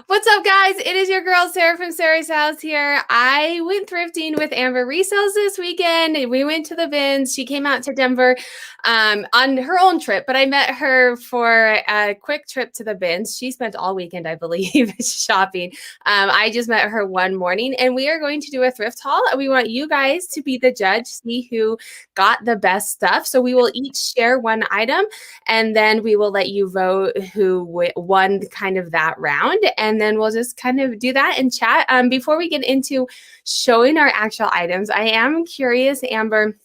What's up, guys? It is your girl Sarah from Sarah's House here. I went thrifting with Amber Resells this weekend. We went to the bins. She came out to Denver on her own trip, but I met her for a quick trip to the bins. She spent all weekend, I believe, shopping. I just met her one morning, and we are going to do a thrift haul. We want you guys to be the judge, see who got the best stuff. So we will each share one item, and then we will let you vote who won kind of that round. And then we'll just kind of do that and chat. Before we get into showing our actual items, I am curious, Amber.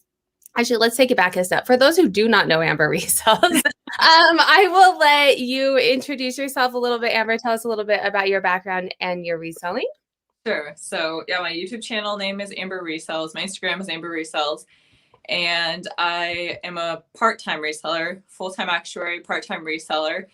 Actually, let's take it back a step. For those who do not know Amber Resells, I will let you introduce yourself a little bit. Amber, tell us a little bit about your background and your reselling. Sure. So yeah, my YouTube channel name is Amber Resells. My Instagram is Amber Resells. And I am a part-time reseller, full-time actuary, part-time reseller.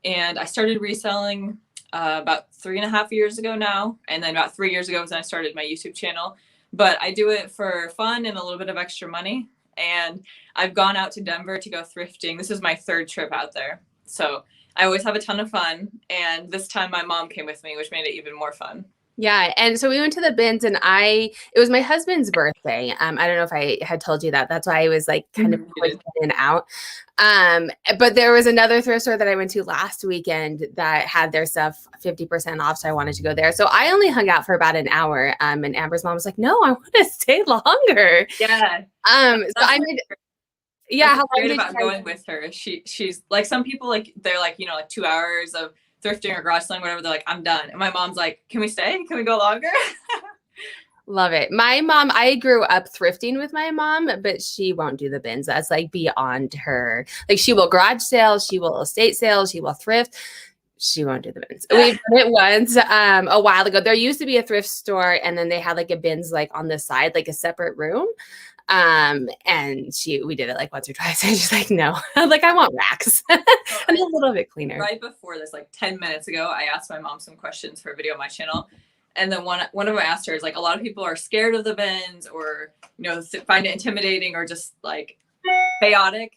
And I started reselling about 3.5 years ago now. And then about 3 years ago was when I started my YouTube channel. But I do it for fun and a little bit of extra money. And I've gone out to Denver to go thrifting. This is my third trip out there. So I always have a ton of fun. And this time my mom came with me, which made it even more fun. Yeah. And so we went to the bins, and it was my husband's birthday. I don't know if I had told you that. That's why I was like kind of in and out. But there was another thrift store that I went to last weekend that had their stuff 50% off. So I wanted to go there. So I only hung out for about an hour. And Amber's mom was like, no, I want to stay longer. Yeah. So I made, yeah. How great about going with her. She's like, some people, like, they're like, you know, like 2 hours of thrifting or garage selling, whatever, they're like, I'm done. And my mom's like, can we stay? Can we go longer? Love it. My mom, I grew up thrifting with my mom, but she won't do the bins. That's like beyond her. Like, she will garage sales, she will estate sales, she will thrift. She won't do the bins. We did it once a while ago. There used to be a thrift store, and then they had like a bins like on the side, like a separate room. And we did it like once or twice, and she's like, no. I'm like, I want racks. And a little bit cleaner. Right before this, like 10 minutes ago, I asked my mom some questions for a video on my channel. And then one of them I asked her is like, a lot of people are scared of the bins, or, you know, find it intimidating or just like chaotic.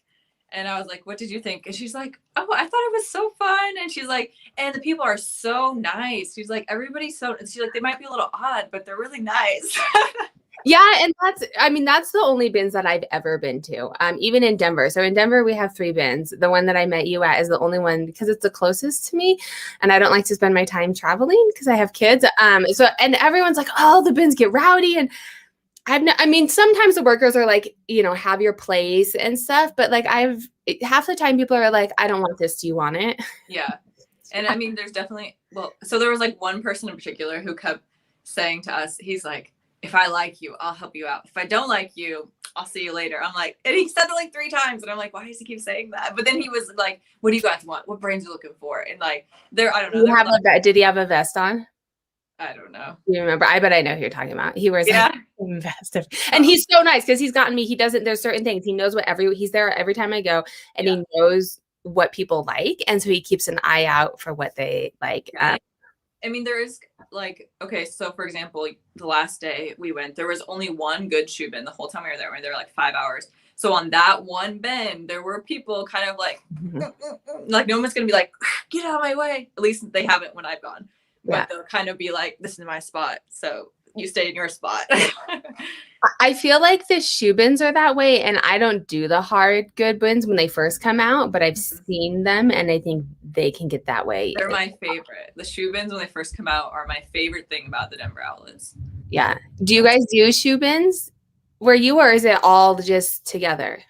And I was like, what did you think? And she's like, oh, I thought it was so fun. And she's like, and the people are so nice. She's like, everybody's so, she's like, they might be a little odd, but they're really nice. Yeah. And that's the only bins that I've ever been to, even in Denver. So in Denver, we have 3 bins. The one that I met you at is the only one because it's the closest to me. And I don't like to spend my time traveling because I have kids. And everyone's like, oh, the bins get rowdy. And sometimes the workers are like, you know, have your place and stuff. But like, half the time people are like, I don't want this. Do you want it? Yeah. And I mean, there's definitely, so there was like one person in particular who kept saying to us, he's like, if I like you, I'll help you out. If I don't like you, I'll see you later. I'm like, and he said it like 3 times. And I'm like, why does he keep saying that? But then he was like, what do you guys want? What brands are you looking for? And like, I don't know. Did he have a vest on? I don't know. You remember? I bet I know who you're talking about. He wears like a vest. And he's so nice because he's gotten me. There's certain things. He knows he's there every time I go, and he knows what people like. And so he keeps an eye out for what they like. I mean, there is like, okay, so for example, the last day we went, there was only one good shoe bin the whole time we were there. We were there like 5 hours. So on that one bin, there were people kind of like, like no one's going to be like, get out of my way. At least they haven't when I've gone. But they'll kind of be like, this is my spot. So you stay in your spot. I feel like the shoe bins are that way, and I don't do the hard good bins when they first come out, but I've seen them, and I think they can get that way. They're my favorite. The shoe bins when they first come out are my favorite thing about the Denver outlets. Yeah. Do you guys do shoe bins where you are, or is it all just together?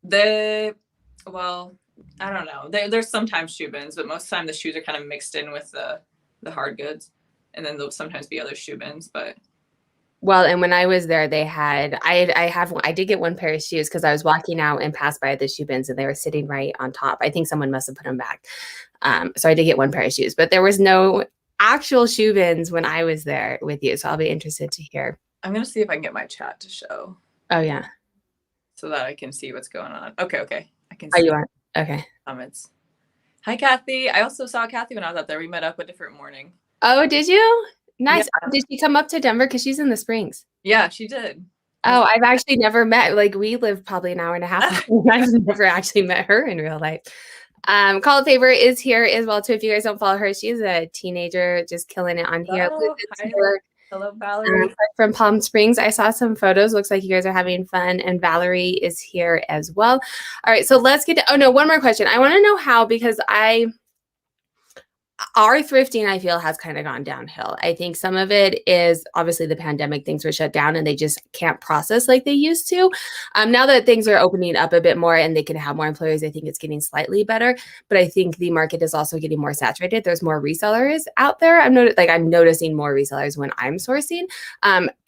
Well, I don't know. There's sometimes shoe bins, but most of the time the shoes are kind of mixed in with the hard goods. And then there'll sometimes be other shoe bins, but. Well, and when I was there, they had, I did get one pair of shoes because I was walking out and passed by the shoe bins and they were sitting right on top. I think someone must have put them back. So I did get one pair of shoes, but there was no actual shoe bins when I was there with you. So I'll be interested to hear. I'm going to see if I can get my chat to show. Oh, yeah. So that I can see what's going on. Okay. I can see. Oh, you are? Okay. Comments. Hi, Kathy. I also saw Kathy when I was out there. We met up a different morning. Oh, did you? Nice. Yeah. Did she come up to Denver? Because she's in the Springs. Yeah, she did. Oh, I've actually never met. Like, we live probably an hour and a half. I've never actually met her in real life. Call Favor is here as well too. If you guys don't follow her, she's a teenager just killing it on here. Oh, hi. Hello, Valerie. From Palm Springs. I saw some photos. Looks like you guys are having fun. And Valerie is here as well. All right, so let's get to, oh no, one more question. I want to know how, because our thrifting, I feel, has kind of gone downhill. I think some of it is obviously the pandemic, things were shut down and they just can't process like they used to. Now that things are opening up a bit more and they can have more employees, I think it's getting slightly better. But I think the market is also getting more saturated. There's more resellers out there. I'm noticing more resellers when I'm sourcing.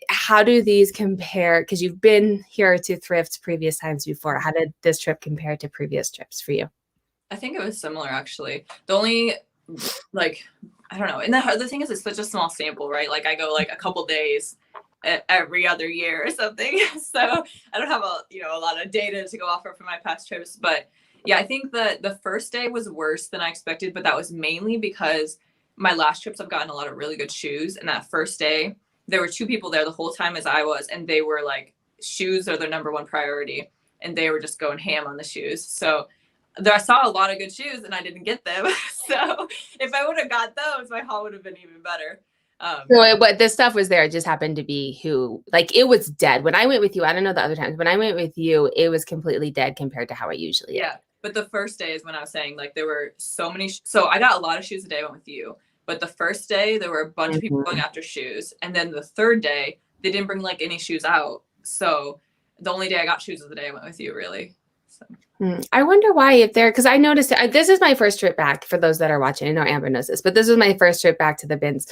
How do these compare? Because you've been here to Thrift previous times before. How did this trip compare to previous trips for you? I think it was similar, actually. The only, like, I don't know. And the thing is, it's such a small sample, right? Like, I go like a couple days every other year or something. So I don't have a lot of data to go off of from my past trips. But yeah, I think that the first day was worse than I expected, but that was mainly because my last trips, I've gotten a lot of really good shoes. And that first day, there were two people there the whole time as I was, and they were like, shoes are their number one priority. And they were just going ham on the shoes. So I saw a lot of good shoes and I didn't get them. So if I would have got those, my haul would have been even better. So this stuff was there. It just happened to be it was dead. When I went with you, I don't know the other times. When I went with you, it was completely dead compared to how it usually is. Yeah. But the first day is when I was saying, like, there were so many. So I got a lot of shoes the day I went with you. But the first day, there were a bunch of people going after shoes. And then the third day, they didn't bring like any shoes out. So the only day I got shoes was the day I went with you, really. So. I wonder why, because I noticed this is my first trip back for those that are watching. I know Amber knows this, but this was my first trip back to the bins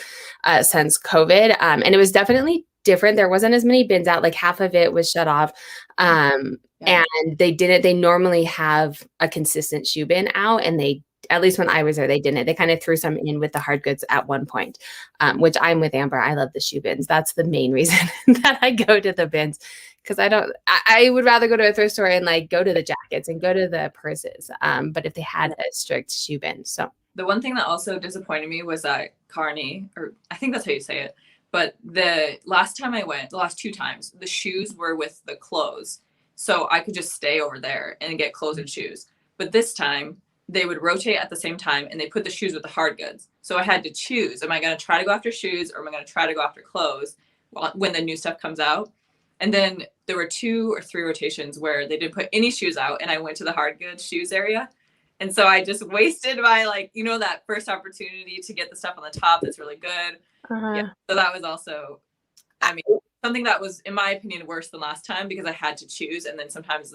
since COVID. And it was definitely different. There wasn't as many bins out, like half of it was shut off. And they normally have a consistent shoe bin out, and at least when I was there, they didn't. They kind of threw some in with the hard goods at one point, which I'm with Amber. I love the shoe bins. That's the main reason that I go to the bins, because I would rather go to a thrift store and like go to the jackets and go to the purses. But if they had a strict shoe bin. So the one thing that also disappointed me was that Carney, or I think that's how you say it, but the last time I went, the last two times, the shoes were with the clothes. So I could just stay over there and get clothes and shoes. But this time, they would rotate at the same time and they put the shoes with the hard goods. So I had to choose, am I going to try to go after shoes or am I going to try to go after clothes when the new stuff comes out? And then there were 2 or 3 rotations where they didn't put any shoes out and I went to the hard goods shoes area. And so I just wasted my, that first opportunity to get the stuff on the top that's really good. Yeah. So that was also, something that was, in my opinion, worse than last time because I had to choose. And then sometimes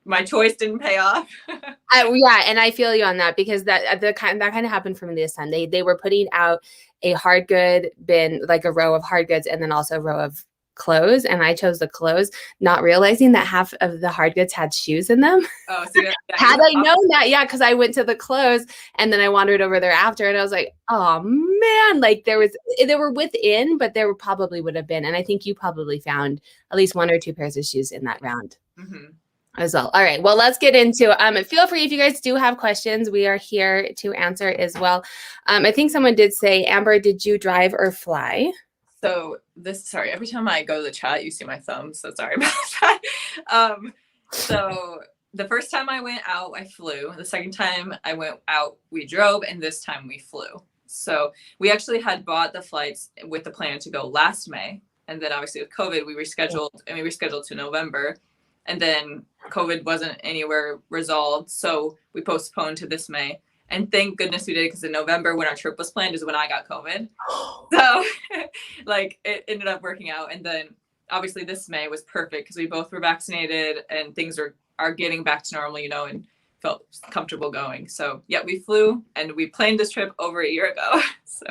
my choice didn't pay off. Yeah. And I feel you on that, because that kind of happened for me this time. They were putting out a hard good bin, like a row of hard goods, and then also a row of clothes, and I chose the clothes, not realizing that half of the hard goods had shoes in them. Oh, so had I known that, yeah, because I went to the clothes and then I wandered over there after, and I was like, oh man, like they were within, but there probably would have been, and I think you probably found at least 1 or 2 pairs of shoes in that round. As well. All right. Well, let's get into feel free if you guys do have questions. We are here to answer as well. I think someone did say, Amber, did you drive or fly? So every time I go to the chat, you see my thumb. So sorry about that. So the first time I went out, I flew. The second time I went out, we drove. And this time we flew. So we actually had bought the flights with the plan to go last May. And then obviously with COVID, we rescheduled to November. And then COVID wasn't anywhere resolved. So we postponed to this May. And thank goodness we did, because in November, when our trip was planned, is when I got COVID. So it ended up working out. And then obviously this May was perfect because we both were vaccinated and things are getting back to normal, and felt comfortable going. So yeah, we flew and we planned this trip over a year ago. So.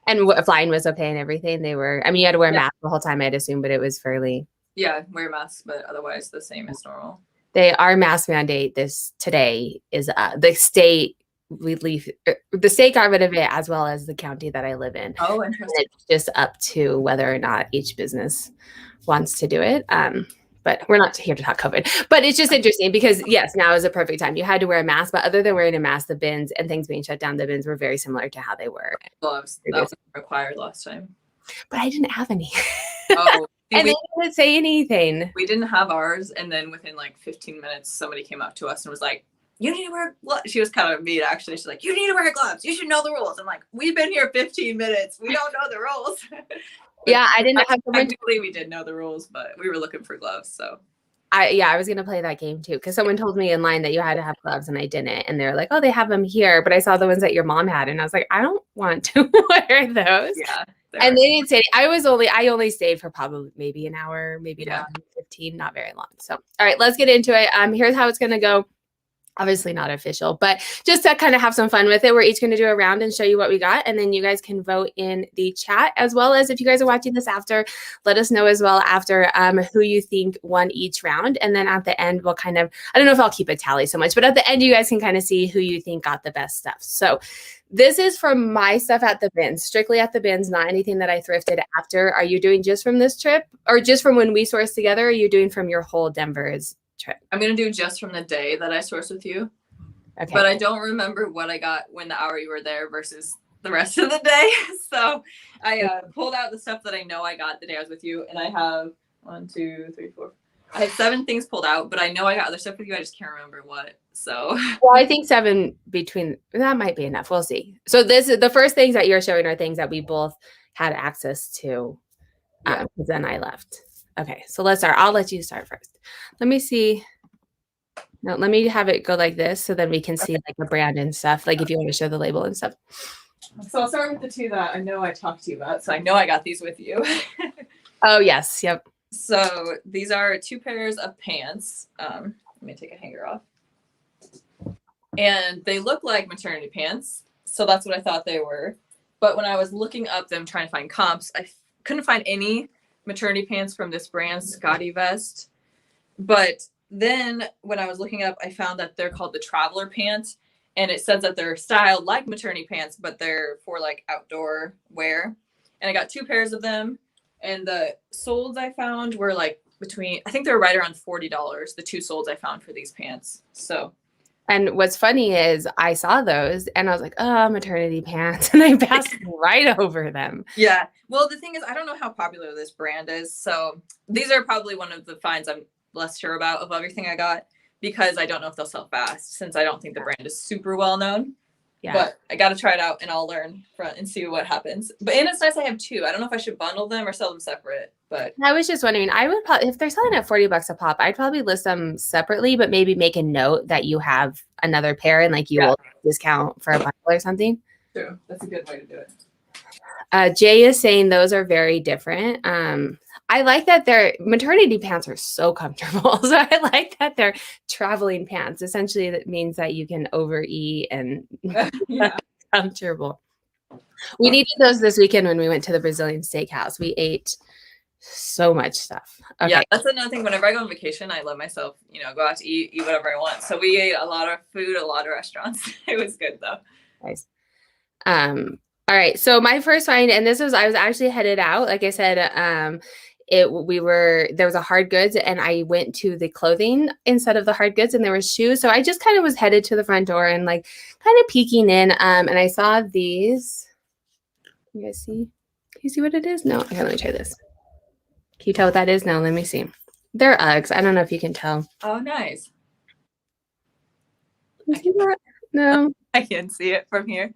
And flying was okay and everything. You had to wear a mask the whole time, I'd assume, but it was fairly. Yeah, wear masks, but otherwise the same as normal. Our mask mandate today is the state. The state got rid of it, as well as the county that I live in. Oh, interesting. And it's just up to whether or not each business wants to do it. But we're not here to talk COVID. But it's just interesting because, yes, now is a perfect time. You had to wear a mask, but other than wearing a mask, the bins and things being shut down, the bins were very similar to how they were. Gloves. That was required last time. But I didn't have any. Oh. And they didn't say anything. We didn't have ours. And then within 15 minutes, somebody came up to us and was like, you need to wear gloves. She was kind of mean, actually. She's like, you need to wear gloves. You should know the rules. I'm like, we've been here 15 minutes. We don't know the rules. Yeah, I didn't have someone. Technically, we did know the rules, but we were looking for gloves. So I was gonna play that game too because someone told me in line that you had to have gloves and I didn't, and they're like, "Oh, they have them here," but I saw the ones that your mom had, and I was like, "I don't want to wear those." yeah, and they didn't say. I only stayed for probably maybe an hour, maybe Yeah. 15, not very long. So, all right, let's get into it. Here's how it's gonna go. Obviously not official, but just to kind of have some fun with it, we're each going to do a round and show you what we got. And then you guys can vote in the chat, as well as if you guys are watching this after, let us know as well after who you think won each round. And then at the end, we'll kind of, I don't know if I'll keep a tally so much, but at the end, you guys can kind of see who you think got the best stuff. So this is from my stuff at the bins, strictly at the bins, not anything that I thrifted after. Are you doing just from this trip or just from when we sourced together? Or are you doing from your whole Denver's trip? I'm going to do just from the day that I sourced with you. Okay. But I don't remember what I got when the hour you were there versus the rest of the day. So I pulled out the stuff that I know I got the day I was with you. And I have 1, 2, 3, 4. I have 7 things pulled out, but I know I got other stuff with you. I just can't remember what. So well, I think 7 between that might be enough. We'll see. So this is the first things that you're showing are things that we both had access to. Then I left. Okay, so let's start. I'll let you start first. Let me see. No, let me have it go like this so then we can see like the brand and stuff. Like if you want to show the label and stuff. So I'll start with the 2 that I know I talked to you about. So I know I got these with you. Oh, yes. Yep. So these are 2 pairs of pants. Let me take a hanger off. And they look like maternity pants. So that's what I thought they were. But when I was looking up them, trying to find comps, I couldn't find any maternity pants from this brand, Scotty Vest. But then when I was looking up, I found that they're called the traveler pants. And it says that they're styled like maternity pants, but they're for like outdoor wear. And I got 2 pairs of them. And the soles I found were like I think they were right around $40, the 2 soles I found for these pants. So. And what's funny is I saw those and I was like, oh, maternity pants. And I passed right over them. Yeah. Well, the thing is, I don't know how popular this brand is. So these are probably one of the finds I'm less sure about of everything I got because I don't know if they'll sell fast since I don't think the brand is super well known. Yeah. But I got to try it out and I'll learn and see what happens. But and it's nice I have 2. I don't know if I should bundle them or sell them separate. But I was just wondering, I would probably, if they're selling at $40 a pop, I'd probably list them separately, but maybe make a note that you have another pair and like you will discount for a bundle or something. True. That's a good way to do it. Jay is saying those are very different. I like that their maternity pants are so comfortable. So I like that they're traveling pants. Essentially, that means that you can overeat and comfortable. We needed those this weekend when we went to the Brazilian steakhouse. We ate so much stuff. Okay. Yeah, that's another thing. Whenever I go on vacation, I let myself, go out to eat whatever I want. So we ate a lot of food, a lot of restaurants. It was good though. Nice. All right. So my first find, and I was actually headed out. Like I said, there was a hard goods and I went to the clothing instead of the hard goods and there were shoes. So I just kind of was headed to the front door and like kind of peeking in. And I saw these. You guys see? Can you see what it is? No. Okay, let me try this. Can you tell what that is? No, let me see. They're Uggs. I don't know if you can tell. Oh, nice. Can you see that? No. I can see it from here.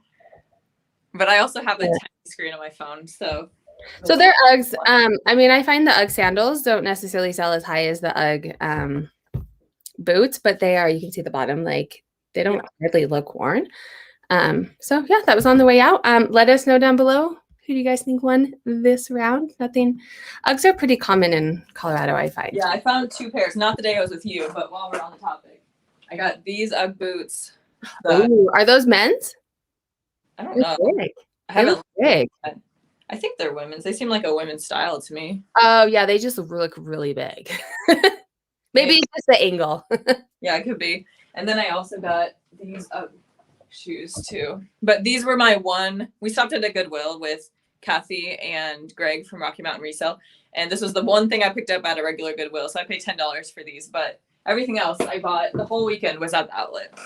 But I also have a tiny screen on my phone, so they're Uggs. I mean, I find the Ugg sandals don't necessarily sell as high as the Ugg boots, but they are. You can see the bottom, like they don't hardly look worn. So yeah, that was on the way out. Let us know down below who do you guys think won this round. Nothing. Uggs are pretty common in Colorado, I find. Yeah, I found 2 pairs. Not the day I was with you, but while we're on the topic, I got these Ugg boots. Ooh, are those men's? I don't know. Big. I haven't. Big. I think they're women's. They seem like a women's style to me. Oh yeah, they just look really big. Maybe it's just the angle. Yeah, it could be. And then I also got these shoes too. But these were my we stopped at a Goodwill with Kathy and Greg from Rocky Mountain Resell. And this was the one thing I picked up at a regular Goodwill. So I paid $10 for these. But everything else I bought the whole weekend was at the outlet.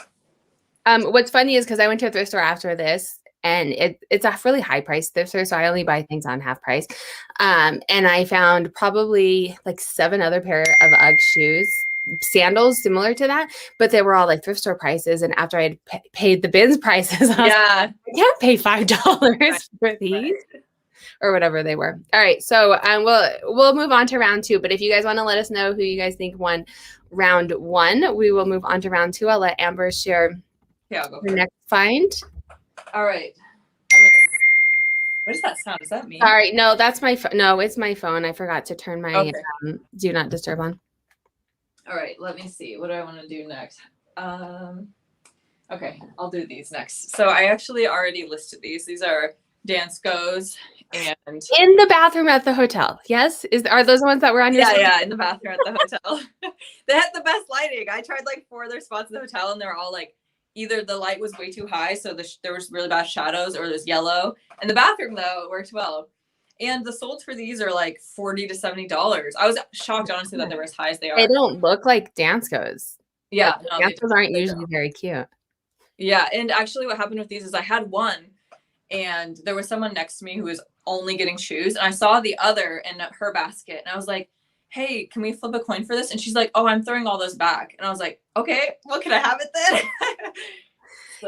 What's funny is because I went to a thrift store after this and it's a really high price thrift store. So I only buy things on half price. And I found probably like 7 other pair of Ugg shoes sandals similar to that, but they were all like thrift store prices. And after I had paid the bins prices, I was like, I can't pay $5 for these. Or whatever they were. All right, so we'll move on to round 2. But if you guys want to let us know who you guys think won round 1, we will move on to round 2. I'll let Amber share I'll go her next find. All right. What does that sound? Is that me? Sorry, no, that's my phone. No, it's my phone. I forgot to turn my do not disturb on. All right, let me see. What do I want to do next? Okay, I'll do these next. So I actually already listed these. These are Dansko's and in the bathroom at the hotel. Yes, are those the ones that were on your? Yeah, in the bathroom at the hotel. They had the best lighting. I tried like 4 other spots in the hotel, and they were all like either the light was way too high, so there was really bad shadows, or there's yellow. And the bathroom though, it worked well. And the solds for these are like $40 to $70. I was shocked, honestly, that they're as high as they are. They don't look like Dansko's. Yeah, like, Dansko's aren't usually very cute. Yeah, and actually, what happened with these is I had one. And there was someone next to me who was only getting shoes. And I saw the other in her basket. And I was like, hey, can we flip a coin for this? And she's like, oh, I'm throwing all those back. And I was like, okay, well, can I have it then?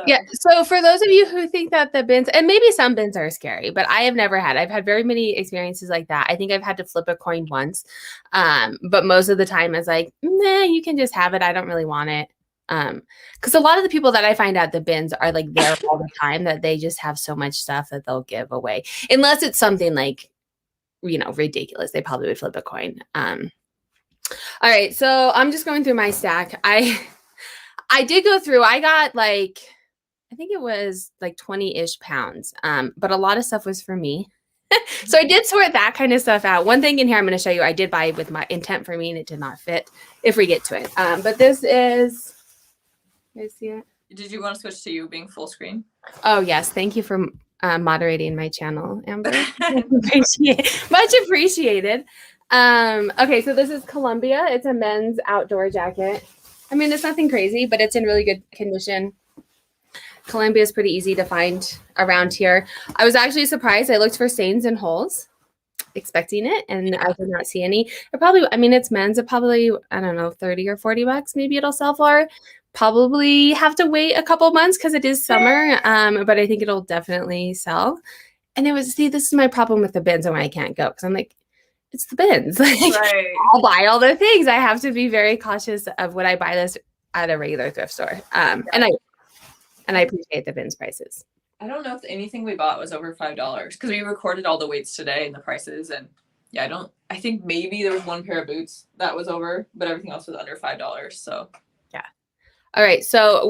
Yeah. So for those of you who think that the bins, and maybe some bins are scary, but I have never had. I've had very many experiences like that. I think I've had to flip a coin once. But most of the time it's like, nah, you can just have it. I don't really want it. Because a lot of the people that I find at the bins are like there all the time that they just have so much stuff that they'll give away, unless it's something like, ridiculous. They probably would flip a coin. All right, so I'm just going through my stack. I did go through. I got like, I think it was like 20-ish pounds. But a lot of stuff was for me. So I did sort that kind of stuff out. One thing in here I'm going to show you, I did buy with my intent for me, and it did not fit if we get to it. But this is. I see it. Did you want to switch to you being full screen? Oh, yes. Thank you for moderating my channel, Amber. Much appreciated. Okay, so this is Columbia. It's a men's outdoor jacket. I mean, it's nothing crazy, but it's in really good condition. Columbia is pretty easy to find around here. I was actually surprised. I looked for stains and holes, expecting it, and I did not see any. It's men's. It probably, I don't know, 30 or 40 bucks maybe it'll sell for. Probably have to wait a couple months because it is summer, but I think it'll definitely sell. And this is my problem with the bins and why I can't go, because I'm like, it's the bins. Right. I'll buy all the things. I have to be very cautious of when I buy this at a regular thrift store. And I appreciate the bins prices. I don't know if anything we bought was over $5 because we recorded all the weights today and the prices. And yeah, I think maybe there was one pair of boots that was over, but everything else was under $5. So yeah. All right, so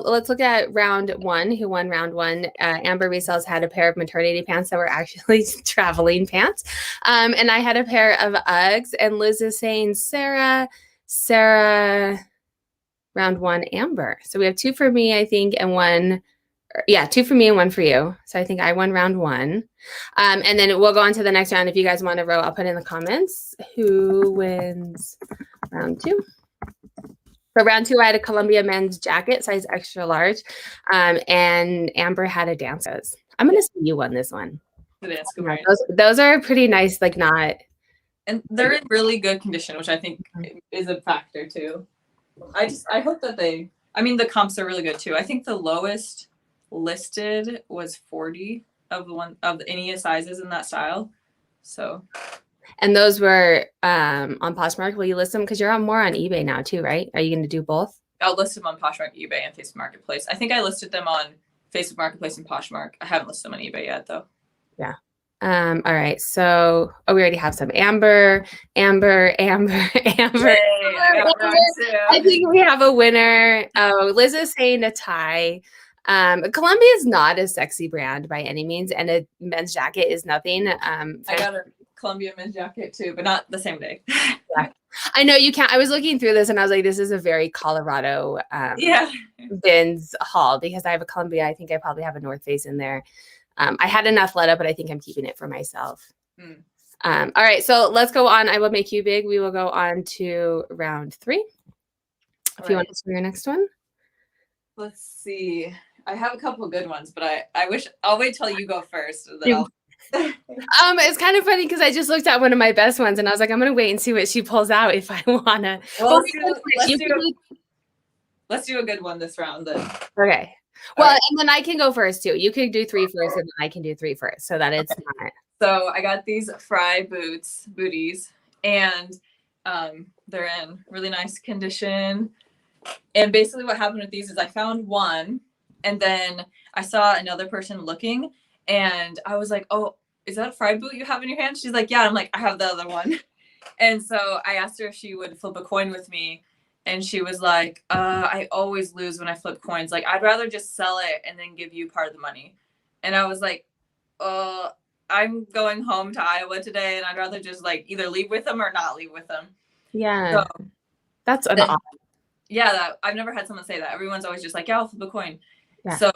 let's look at round 1. Who won round 1? Amber Resells had a pair of maternity pants that were actually traveling pants. And I had a pair of Uggs, and Liz is saying Sarah, round 1, Amber. So we have 2 for me, I think, and 1, 2 for me and 1 for you. So I think I won round 1. And then we'll go on to the next round. If you guys want to row, I'll put in the comments who wins round 2. For round 2, I had a Columbia men's jacket, size extra large, and Amber had a Dansko's. I'm going to say you won this one. Those are pretty nice, like not. And they're in really good condition, which I think is a factor too. I hope that the comps are really good too. I think the lowest listed was 40 of any sizes in that style. So. And those were on Poshmark. Will you list them? Because you're more on eBay now too, right? Are you going to do both? I'll list them on Poshmark, eBay, and Facebook Marketplace. I think I listed them on Facebook Marketplace and Poshmark. I haven't listed them on eBay yet, though. Yeah. All right. So, we already have some Amber. Yay, Amber. I think we have a winner. Oh, Liz is saying a tie. Columbia is not a sexy brand by any means, and a men's jacket is nothing. I got a Columbia men's jacket too, but not the same day. Yeah. I know you can't. I was looking through this and I was like, this is a very Colorado bins haul, because I have a Columbia. I think I probably have a North Face in there. I had an Athleta, but I think I'm keeping it for myself. All right, so let's go on. I will make you big. We will go on to round 3. If you want to do your next one. Let's see. I have a couple of good ones, but I wish I'll wait till you go first. And then It's kind of funny because I just looked at one of my best ones and I was like, I'm gonna wait and see what she pulls out if I wanna. Well, let's do a good one this round then. Okay. Well, right. And then I can go first too. You can do 3 first, and then I can do 3 first, so that it's not. So I got these Fry booties, and they're in really nice condition. And basically what happened with these is I found one, and then I saw another person looking, and I was like, oh, is that a Fry boot you have in your hand? She's like, yeah. I'm like, I have the other one. And so I asked her if she would flip a coin with me. And she was like, I always lose when I flip coins. Like, I'd rather just sell it and then give you part of the money. And I was like, I'm going home to Iowa today, and I'd rather just like either leave with them or not leave with them. Yeah. So, that's an odd. Yeah, I've never had someone say that. Everyone's always just like, yeah, I'll flip a coin. Yeah. So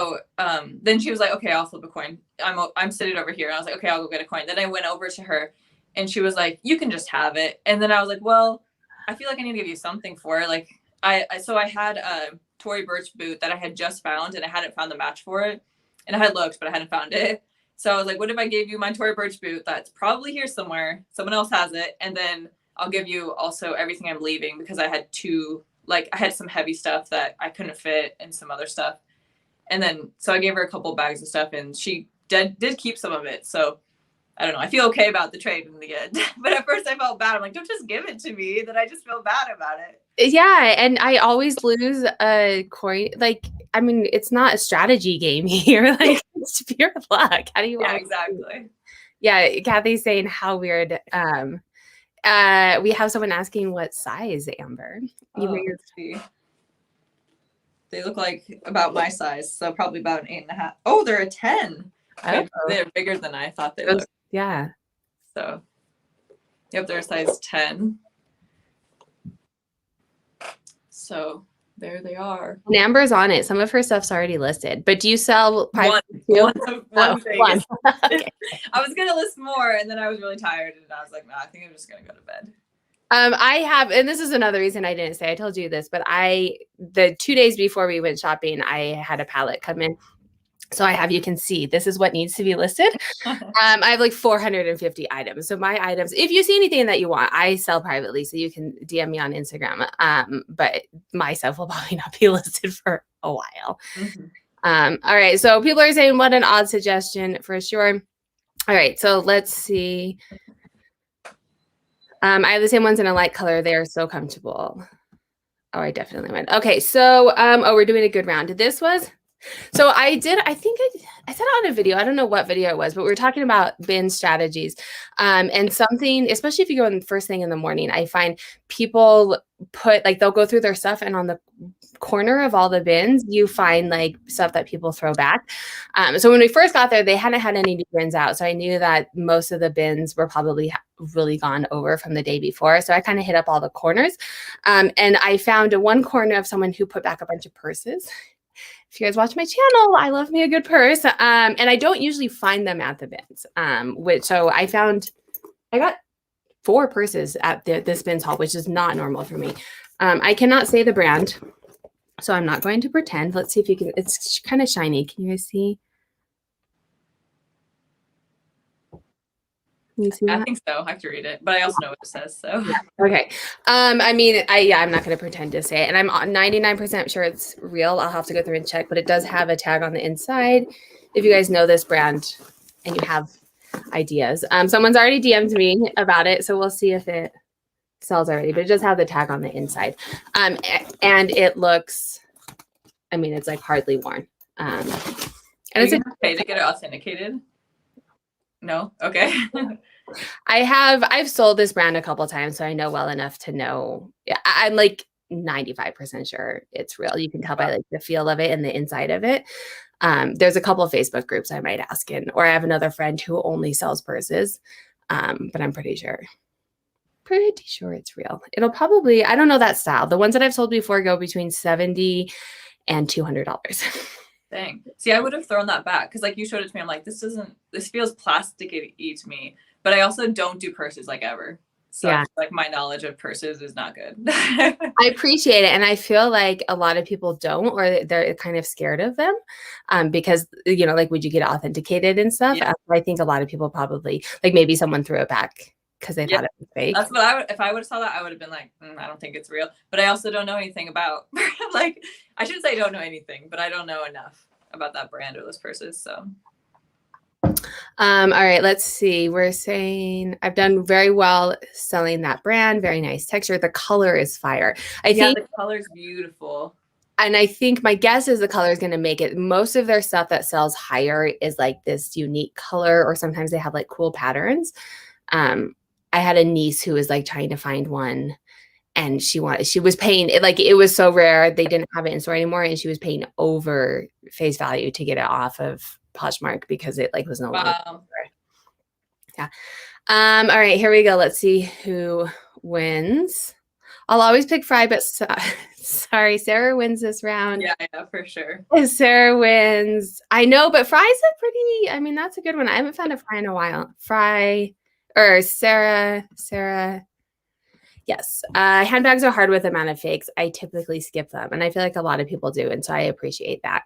then she was like, okay, I'll flip a coin. I'm sitting over here. And I was like, okay, I'll go get a coin. Then I went over to her, and she was like, you can just have it. And then I was like, well, I feel like I need to give you something for it. Like I had a Tory Burch boot that I had just found, and I hadn't found the match for it. And I had looked, but I hadn't found it. So I was like, what if I gave you my Tory Burch boot that's probably here somewhere, someone else has it, and then I'll give you also everything I'm leaving, because I had I had some heavy stuff that I couldn't fit and some other stuff. And then so I gave her a couple bags of stuff, and she did keep some of it. So I don't know. I feel okay about the trade in the end. But at first I felt bad. I'm like, don't just give it to me. Then I just feel bad about it. Yeah. And I always lose a coin. Like, I mean, it's not a strategy game here. Like, it's pure luck. How do you? Yeah, exactly. Yeah. Kathy's saying how weird. We have someone asking what size, Amber. Let's see. They look like about my size. So probably about an 8.5. Oh, they're a 10. Okay, they're bigger than I thought they looked. Yeah. So, yep, they're a size 10. So there they are. And Amber's on it. Some of her stuff's already listed. But do you sell one thing? Okay. I was gonna list more, and then I was really tired, and I was like, nah, I think I'm just gonna go to bed. I have, and this is another reason I didn't say, I told you this, but the 2 days before we went shopping, I had a pallet come in. So I have, you can see, this is what needs to be listed. I have like 450 items. So my items, if you see anything that you want, I sell privately. So you can DM me on Instagram. But my stuff will probably not be listed for a while. Mm-hmm. All right. So people are saying, what an odd suggestion, for sure. All right. So let's see. I have the same ones in a light color. They are so comfortable. Oh, I definitely went. Okay. So, we're doing a good round. So I think I said it on a video. I don't know what video it was, but we were talking about bin strategies. And something, especially if you go in first thing in the morning, I find people they'll go through their stuff, and on the corner of all the bins, you find like stuff that people throw back. So when we first got there, they hadn't had any new bins out. So I knew that most of the bins were probably really gone over from the day before. So I kind of hit up all the corners. And I found one corner of someone who put back a bunch of purses. If you guys watch my channel, I love me a good purse. And I don't usually find them at the bins. So I got 4 purses at this bins haul, which is not normal for me. I cannot say the brand, so I'm not going to pretend. Let's see if you can, it's kind of shiny. Can you guys see? Can you see that? I think so. I have to read it, but I also know what it says. So okay. I'm not going to pretend to say it, and I'm 99% sure it's real. I'll have to go through and check, but it does have a tag on the inside. If you guys know this brand and you have ideas, someone's already DM'd me about it, so we'll see if it sells already. But it does have the tag on the inside, and it looks. I mean, it's like hardly worn. And it's okay to get it authenticated. No? Okay. I've sold this brand a couple times, so I know well enough to know. I'm like 95% sure it's real. You can tell by like the feel of it and the inside of it. There's a couple of Facebook groups I might ask in, or I have another friend who only sells purses. But I'm pretty sure it's real. It'll probably, I don't know that style. The ones that I've sold before go between $70 and $200. Dang. See, I would have thrown that back because like you showed it to me. I'm like, this feels plasticky to me. But I also don't do purses like ever. So I feel like my knowledge of purses is not good. I appreciate it. And I feel like a lot of people don't, or they're kind of scared of them because, like, would you get authenticated and stuff? Yeah. I think a lot of people probably, like, maybe someone threw it back because they thought it was fake. That's what if I would have saw that, I would have been like, I don't think it's real. But I also don't know anything about, like, I shouldn't say I don't know anything, but I don't know enough about that brand or those purses. So. All right, let's see. We're saying I've done very well selling that brand. Very nice texture. The color is fire. I think the color's beautiful. And I think my guess is the color is going to make it. Most of their stuff that sells higher is like this unique color, or sometimes they have like cool patterns. I had a niece who was like trying to find one, and she was paying it, like it was so rare they didn't have it in store anymore, and she was paying over face value to get it off of Poshmark because it like was no longer. Yeah. All right, here we go. Let's see who wins. I'll always pick Fry, but sorry, Sarah wins this round. Yeah, for sure. Sarah wins. I know, but Fry's a pretty, I mean, that's a good one. I haven't found a Fry in a while. Sarah. Yes. Handbags are hard with the amount of fakes. I typically skip them, and I feel like a lot of people do, and so I appreciate that.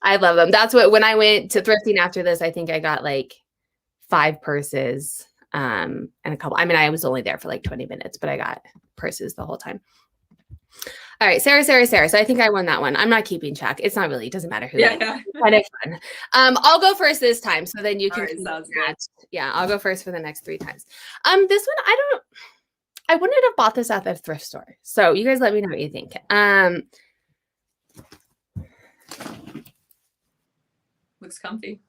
I love them. That's what, when I went to thrifting after this, I think I got like 5 purses and a couple. I mean, I was only there for like 20 minutes, but I got purses the whole time. All right, Sarah. So I think I won that one. I'm not keeping track. It's not really, it doesn't matter who. Yeah. Kind of fun. I'll go first this time, so then you can. Right, sounds good. Yeah, I'll go first for the next 3 times. This one, I wouldn't have bought this at the thrift store. So you guys let me know what you think. Looks comfy.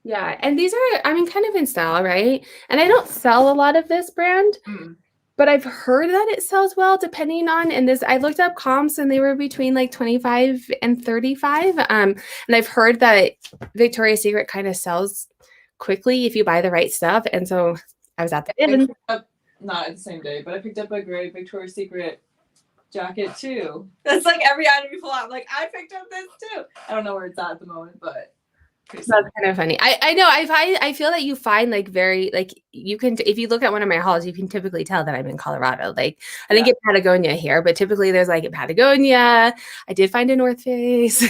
Yeah, and these are, I mean, kind of in style, right? And I don't sell a lot of this brand, but I've heard that it sells well depending on, and this, I looked up comps and they were between like 25 and 35. And I've heard that Victoria's Secret kind of sells quickly if you buy the right stuff. And so I was at the end. Not at the same day, but I picked up a gray Victoria's Secret jacket too. That's like every item you pull out. I'm like, I picked up this too. I don't know where it's at the moment, but that's kind of funny. I know. I feel that you find like very, like, you can, if you look at one of my hauls, you can typically tell that I'm in Colorado. Like, I didn't get Patagonia here, but typically there's like a Patagonia. I did find a North Face,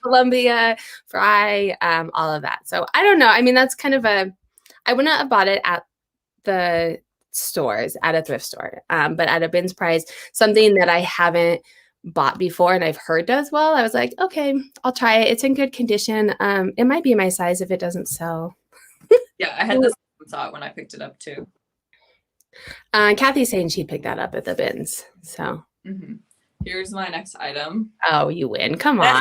Columbia, Fry, all of that. So I don't know. I mean, that's kind of I wouldn't have bought it at the stores, at a thrift store, but at a bins price, something that I haven't bought before and I've heard does well, I was like, okay, I'll try it. It's in good condition. It might be my size if it doesn't sell. Yeah, I had this thought when I picked it up too. Kathy's saying she picked that up at the bins. So here's my next item. Oh, you win. Come on.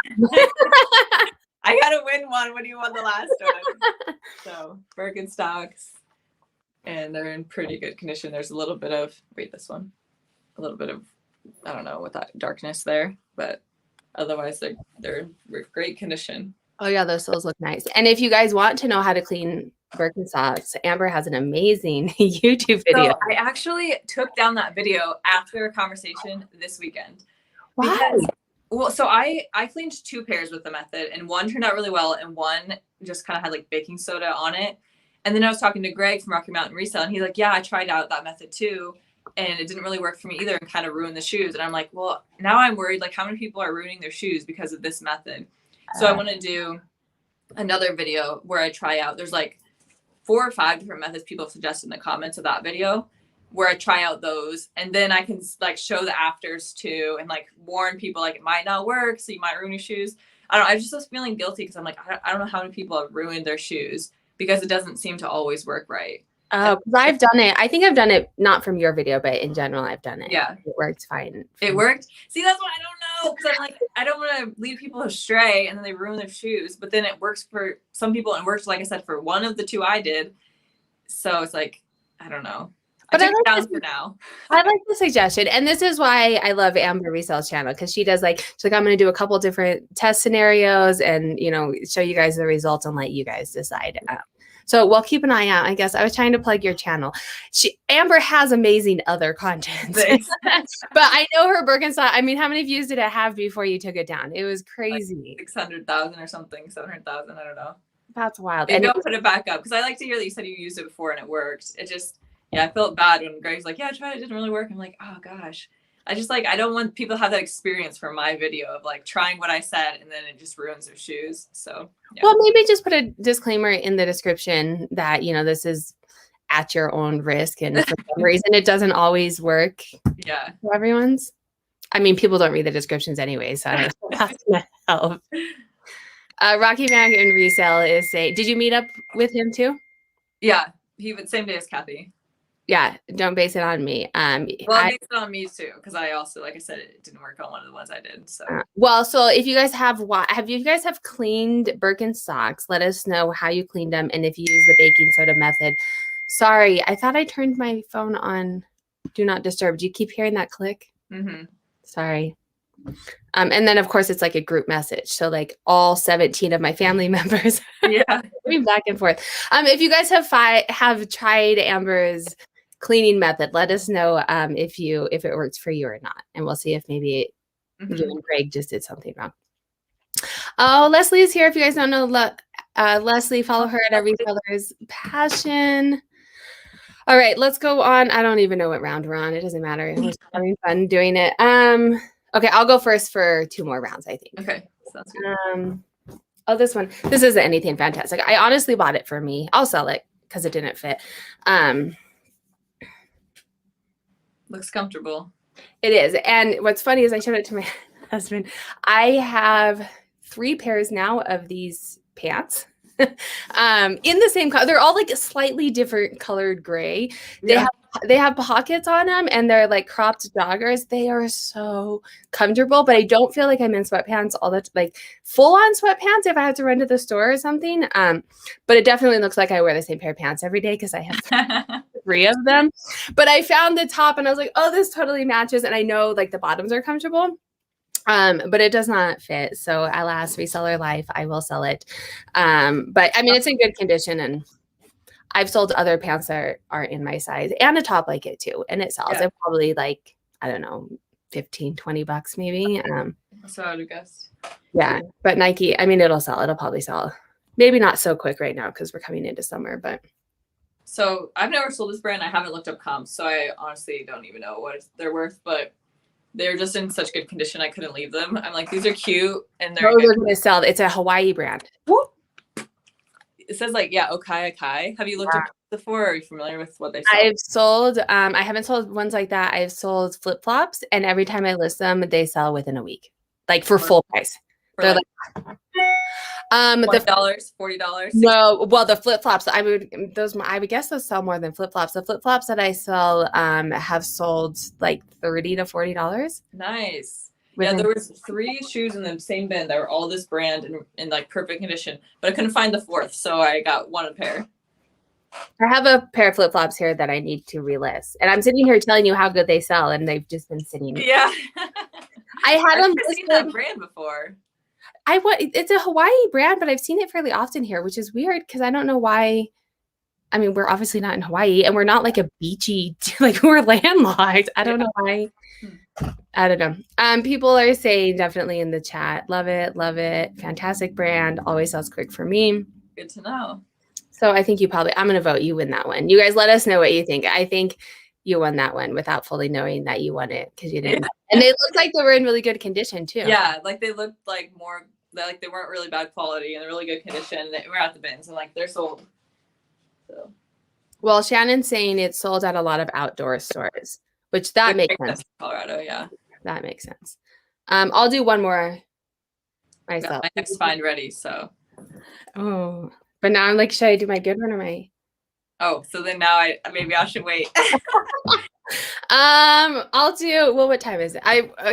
I gotta win one when you won the last one. So Birkenstocks, and they're in pretty good condition. There's a little bit of, a little bit of, I don't know what that darkness there, but otherwise they're in great condition. Oh yeah, those look nice. And if you guys want to know how to clean Birkenstocks, Amber has an amazing YouTube video. So I actually took down that video after a conversation this weekend. Why? Well, so I cleaned 2 pairs with the method, and one turned out really well, and one just kind of had like baking soda on it. And then I was talking to Greg from Rocky Mountain Resell, and he's like, yeah, I tried out that method too, and it didn't really work for me either, and kind of ruined the shoes. And I'm like, well, now I'm worried, like, how many people are ruining their shoes because of this method? So I want to do another video where I try out, there's like 4 or 5 different methods people have suggested in the comments of that video, where I try out those, and then I can like show the afters too, and like warn people like it might not work, so you might ruin your shoes. I just was feeling guilty because I'm like, I don't know how many people have ruined their shoes because it doesn't seem to always work right. Oh, I've done it. I think I've done it not from your video, but in general, I've done it. Yeah, it worked fine. It worked. See, that's what I don't know, because I'm like, I don't want to lead people astray and then they ruin their shoes. But then it works for some people, and works, like I said, for one of the 2 I did. So it's like, I don't know. But I took it down for now. I like the suggestion. And this is why I love Amber Resells channel, because she's like, I'm going to do a couple different test scenarios and, show you guys the results and let you guys decide. So we'll keep an eye out. I guess I was trying to plug your channel. Amber has amazing other content, but I know her Birkenstock. I mean, how many views did it have before you took it down? It was crazy. Like 600,000 or something, 700,000. I don't know. That's wild. Maybe And I'll put it back up because I like to hear that you said you used it before and it worked. It just, yeah, I felt bad when Greg's like, yeah, I tried it, didn't really work. I'm like, oh gosh. I just like, I don't want people to have that experience from my video of like trying what I said and then it just ruins their shoes. So, yeah. well, maybe just put a disclaimer in the description that, you know, this is at your own risk. And for some reason, it doesn't always work. Yeah. For everyone's. I mean, people don't read the descriptions anyway, so I don't know if that's going to help. Rocky Mac and Resell is saying, did you meet up with him too? Yeah. He would, same day as Kathy. Yeah, don't base it on me. Well, it's on me too, because I also, like I said, it didn't work on one of the ones I did. So, well, so if you guys have you guys have cleaned Birkenstocks, let us know how you cleaned them and if you use the baking soda method. Sorry, I thought I turned my phone on Do Not Disturb. Do you keep hearing that click? mm-hmm. Sorry. And then of course it's like a group message. So like all 17 of my family members yeah, going back and forth. If you guys have tried Amber's cleaning method, let us know if it works for you or not. And we'll see if maybe you and Greg just did something wrong. Oh, Leslie is here. If you guys don't know Leslie, follow her at Reseller's Passion. All right, let's go on. I don't even know what round we're on. It doesn't matter. We're having fun doing it. Okay, I'll go first for 2 more rounds, I think. Okay, sounds good. Oh, this one. This isn't anything fantastic. I honestly bought it for me. I'll sell it because it didn't fit. Looks comfortable. It is. And what's funny is I showed it to my husband. I have 3 pairs now of these pants. In the same color. They're all like a slightly different colored gray. They have pockets on them and they're like cropped joggers. They are so comfortable, but I don't feel like I'm in sweatpants all the like full on sweatpants if I have to run to the store or something. But it definitely looks like I wear the same pair of pants every day because I have 3 of them. But I found the top and I was like, oh, this totally matches. And I know like the bottoms are comfortable. But it does not fit. So alas, reseller life, I will sell it. But I mean, it's in good condition and I've sold other pants that are in my size and a top like it too. And it sells. It probably like, I don't know, 15, 20 bucks maybe. So I would guess. Yeah. But Nike, I mean, it'll sell. It'll probably sell. Maybe not so quick right now because we're coming into summer, but. So I've never sold this brand. I haven't looked up comps. So I honestly don't even know what they're worth, but they're just in such good condition. I couldn't leave them. I'm like, these are cute. And they're going to sell. It's a Hawaii brand. Whoop. It says like, yeah, Okai. Have you looked up before? Are you familiar with what they sell? I've sold, I haven't sold ones like that. I've sold flip-flops and every time I list them, they sell within a week, like for full price. They're like $40, $40. No, well, the flip-flops, I would guess those sell more than flip-flops. The flip-flops that I sell have sold like $30 to $40. Nice. Yeah, there was 3 shoes in the same bin that were all this brand in like perfect condition, but I couldn't find the 4th, so I got 1 pair. I have a pair of flip-flops here that I need to relist, and I'm sitting here telling you how good they sell, and they've just been sitting. Yeah, I had them. I've seen that brand before. It's a Hawaii brand, but I've seen it fairly often here, which is weird because I don't know why. I mean, we're obviously not in Hawaii, and we're not like a beachy, like we're landlocked. I don't know why. I don't know. People are saying definitely in the chat, love it, fantastic brand, always sells quick for me. Good to know. So I think I'm going to vote you win that one. You guys let us know what you think. I think you won that one without fully knowing that you won it because you didn't. And they looked like they were in really good condition too. Yeah, like they looked like they weren't really bad quality and really good condition. They were at the bins and like they're sold. So. Well, Shannon's saying it's sold at a lot of outdoor stores, which that makes sense. Colorado, yeah. That makes sense. I'll do one more myself. Got my next find ready, so. Oh, but now I'm like, should I do my good one or my? Oh, so then now maybe I should wait. I'll do. Well, what time is it?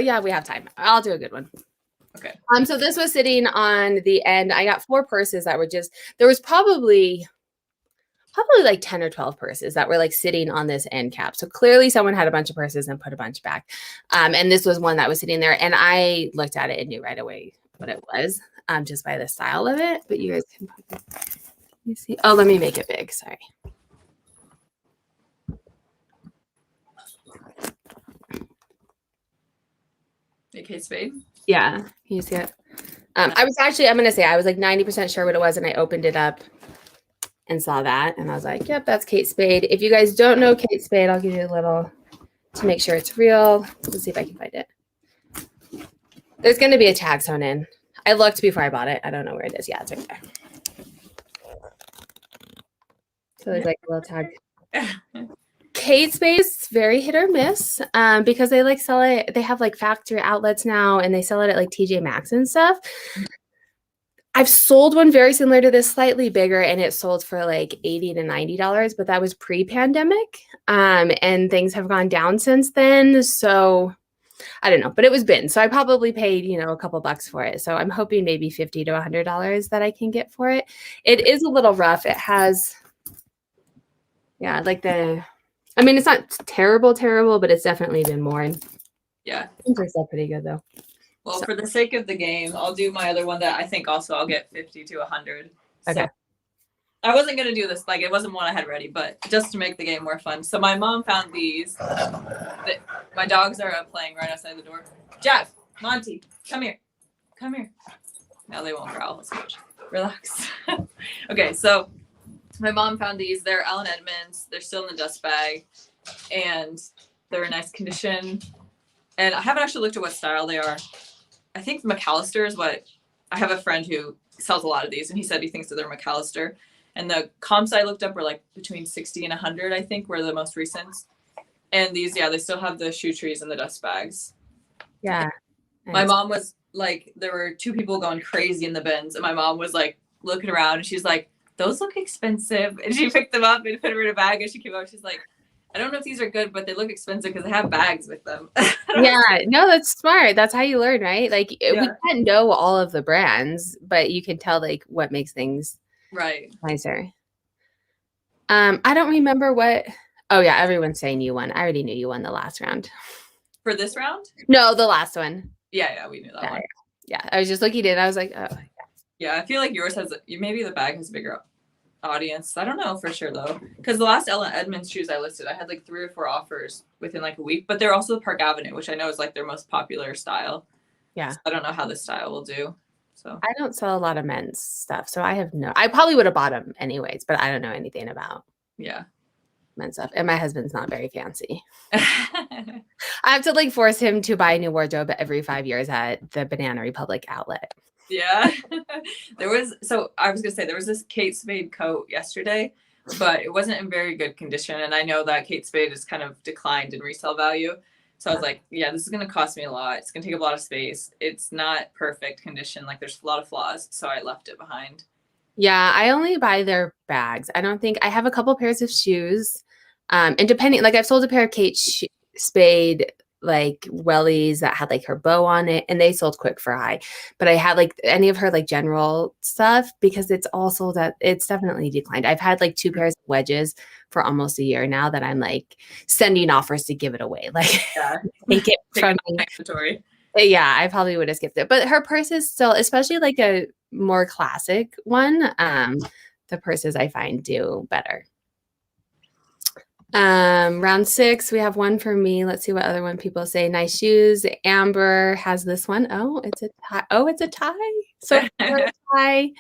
Yeah, we have time. I'll do a good one. Okay. So this was sitting on the end. I got 4 purses that were there was probably like 10 or 12 purses that were like sitting on this end cap. So clearly someone had a bunch of purses and put a bunch back. And this was one that was sitting there and I looked at it and knew right away what it was, just by the style of it. But you guys can let me see. Oh, let me make it big. Sorry. Kate Spade? Yeah. Can you see it? I was actually, I'm going to say, I was like 90% sure what it was, and I opened it up and saw that, and I was like, yep, that's Kate Spade. If you guys don't know Kate Spade, I'll give you a little to make sure it's real. Let's see if I can find it. There's going to be a tag sewn in. I looked before I bought it. I don't know where it is. Yeah, it's right there. So there's like a little tag. Kate Spade is very hit or miss because they like sell it. They have like factory outlets now, and they sell it at like TJ Maxx and stuff. I've sold one very similar to this, slightly bigger, and it sold for like $80 to $90, but that was pre-pandemic. And things have gone down since then. So I don't know, but it was bins. So I probably paid, a couple bucks for it. So I'm hoping maybe $50 to $100 that I can get for it. It is a little rough. It has, it's not terrible, but it's definitely been more. Yeah. Things are still pretty good though. Well, for the sake of the game, I'll do my other one that I think also I'll get 50 to 100. Okay. So I wasn't going to do this. Like, it wasn't one I had ready, but just to make the game more fun. So my mom found these. My dogs are playing right outside the door. Jeff, Monty, come here. Come here. Now they won't growl as much. Relax. Okay, so my mom found these. They're Allen Edmonds. They're still in the dust bag, and they're in nice condition. And I haven't actually looked at what style they are. I think McAllister is what I have a friend who sells a lot of these, and he said he thinks that they're McAllister. And the comps I looked up were like between 60 and 100, I think, were the most recent. And these, they still have the shoe trees and the dust bags. Yeah. My mom was like, there were two people going crazy in the bins, and my mom was like looking around, and she's like, those look expensive. And she picked them up and put them in a bag, and she came out, she's like, I don't know if these are good, but they look expensive because they have bags with them. Yeah, no, that's smart. That's how you learn, right? Like we can't know all of the brands, but you can tell like what makes things nicer. I don't remember what. Oh yeah, everyone's saying you won. I already knew you won the last round. For this round? No, the last one. Yeah, we knew that one. Yeah, I was just looking at it. I was like, oh. Yeah, I feel like yours has maybe the bag has a bigger audience. I don't know for sure though, because the last Ellen Edmonds shoes I listed, I had like 3 or 4 offers within like a week, but they're also Park Avenue, which I know is like their most popular style. Yeah, so I don't know how this style will do. So I don't sell a lot of men's stuff, so I probably would have bought them anyways, but I don't know anything about men's stuff, and my husband's not very fancy. I have to like force him to buy a new wardrobe every 5 years at the Banana Republic outlet. Yeah. I was gonna say there was this Kate Spade coat yesterday, but it wasn't in very good condition, and I know that Kate Spade has kind of declined in resale value, so I was like, yeah, this is gonna cost me a lot. It's gonna take up a lot of space. It's not perfect condition, like there's a lot of flaws, so I left it behind. Yeah, I only buy their bags. I don't think I have a couple pairs of shoes, and depending, like I've sold a pair of Kate Spade like wellies that had like her bow on it, and they sold quick for high, but I had like any of her like general stuff because it's all sold at, it's definitely declined. I've had like 2 pairs of wedges for almost a year now that I'm like sending offers to give it away, like take it from inventory. Yeah, I probably would have skipped it, but her purse is still, especially like a more classic one, the purses I find do better. Round 6, we have one for me. Let's see what other one people say. Nice shoes. Amber has this one. Oh, it's a tie. It's a tie. So a tie.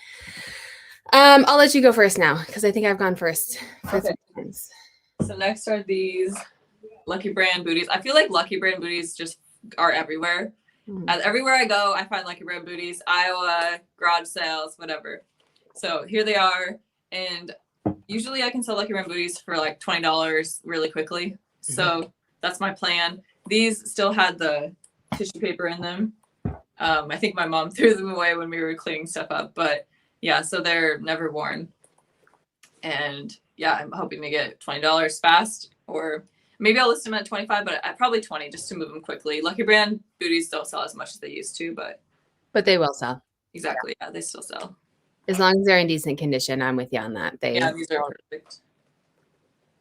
I'll let you go first now because I think I've gone first. Okay. So next are these Lucky Brand booties. I feel like Lucky Brand booties just are everywhere. Everywhere I go, I find Lucky Brand booties. Iowa, garage sales, whatever. So here they are, and usually I can sell Lucky Brand booties for like $20 really quickly. So that's my plan. These still had the tissue paper in them. I think my mom threw them away when we were cleaning stuff up, but yeah, so they're never worn. And yeah, I'm hoping to get $20 fast, or maybe I'll list them at 25, but probably 20 just to move them quickly. Lucky Brand booties don't sell as much as they used to, but they will sell. Exactly. Yeah, they still sell. As long as they're in decent condition, I'm with you on that. Yeah, these are perfect.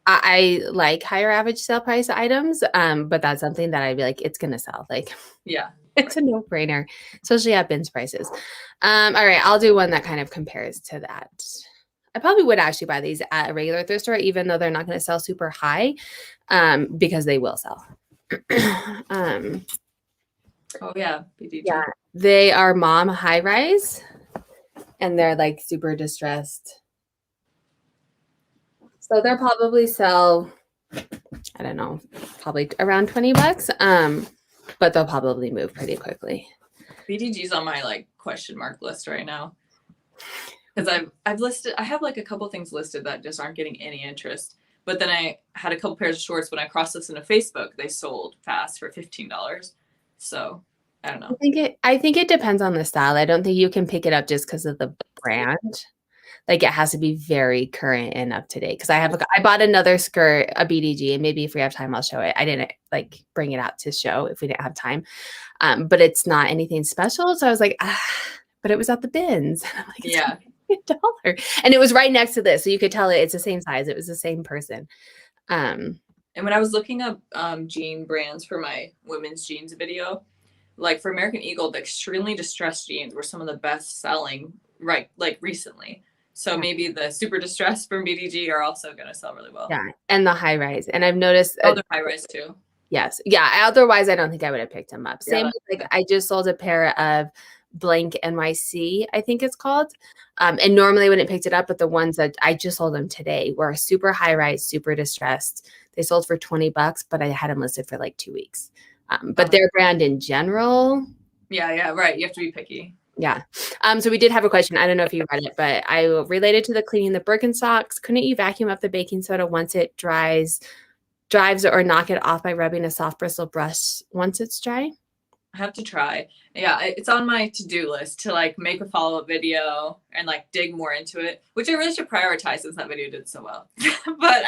I like higher average sale price items, but that's something that I'd be like, it's gonna sell. Like, yeah, it's a no-brainer, especially at bins prices. All right, I'll do one that kind of compares to that. I probably would actually buy these at a regular thrift store, even though they're not going to sell super high, because they will sell. Oh yeah, BDG. Yeah, They are mom high rise, and they're like super distressed. So they'll probably sell, I don't know, probably around $20. But they'll probably move pretty quickly. BDG's on my like question mark list right now. Because I have like a couple things listed that just aren't getting any interest. But then I had a couple pairs of shorts when I crossed this into Facebook, they sold fast for $15. So I don't know. I think it depends on the style. I don't think you can pick it up just because of the brand. Like it has to be very current and up to date. Because I bought another skirt, a BDG, and maybe if we have time, I'll show it. I didn't like bring it out to show if we didn't have time. But it's not anything special. So I was like, but it was at the bins. I'm like, yeah, $1, and it was right next to this, so you could tell it's the same size. It was the same person. And when I was looking up jean brands for my women's jeans video, like for American Eagle, the extremely distressed jeans were some of the best selling like recently. So maybe the super distressed from BDG are also going to sell really well. Yeah, and the high rise. And I've noticed they're high rise too. Yes. Yeah. Otherwise, I don't think I would have picked them up. Same with, like, I just sold a pair of blank NYC, I think it's called. And normally I wouldn't picked it up, but the ones that I just sold them today were super high rise, super distressed. They sold for $20, but I had them listed for like 2 weeks. But their brand in general. Yeah. Right. You have to be picky. Yeah. So we did have a question. I don't know if you read it, but I related to the cleaning the Birkenstocks. Couldn't you vacuum up the baking soda once it drives or knock it off by rubbing a soft bristle brush once it's dry? I have to try. Yeah, it's on my to-do list to like make a follow-up video and like dig more into it, which I really should prioritize since that video did so well. But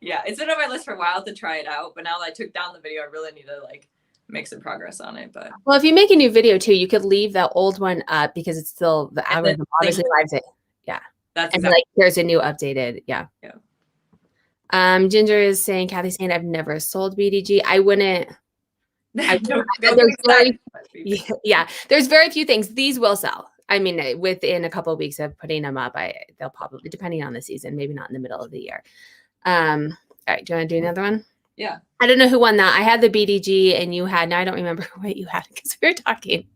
it's been on my list for a while to try it out. But now that I took down the video, I really need to like make some progress on it. But well, if you make a new video too, you could leave that old one up because it's still the algorithm obviously lives it. Yeah. That's exactly. Like here's a new updated. Yeah. Ginger is saying, Kathy's saying, I've never sold BDG. I wouldn't. There's very few things. These will sell. I mean, within a couple of weeks of putting them up, they'll probably, depending on the season, maybe not in the middle of the year. All right, do you want to do another one? Yeah. I don't know who won that. I had the BDG and you had, now I don't remember what you had because we were talking.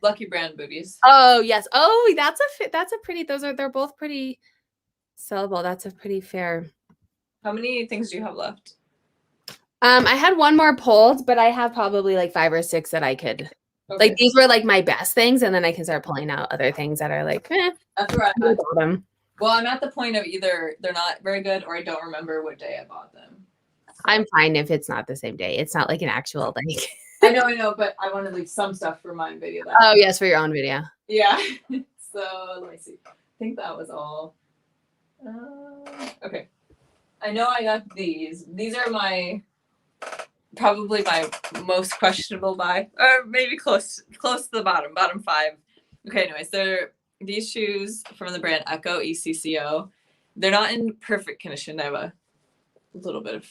Lucky Brand booties. Oh, yes. Oh, that's a pretty, they're both pretty sellable. That's a pretty fair. How many things do you have left? I had one more pulled, but I have probably like 5 or 6 that I could. Okay. Like these were like my best things, and then I can start pulling out other things that are like, That's right. Well, I'm at the point of either they're not very good or I don't remember what day I bought them. So. I'm fine if it's not the same day. It's not like an actual like. I know, but I want to leave some stuff for my video. Oh yes, for your own video. Yeah. So let me see. I think that was all. Okay. I know I got these. These are probably my most questionable buy, or maybe close to the bottom 5. Okay, anyways, they're these shoes from the brand Echo, ECCO. They're not in perfect condition. They have a little bit of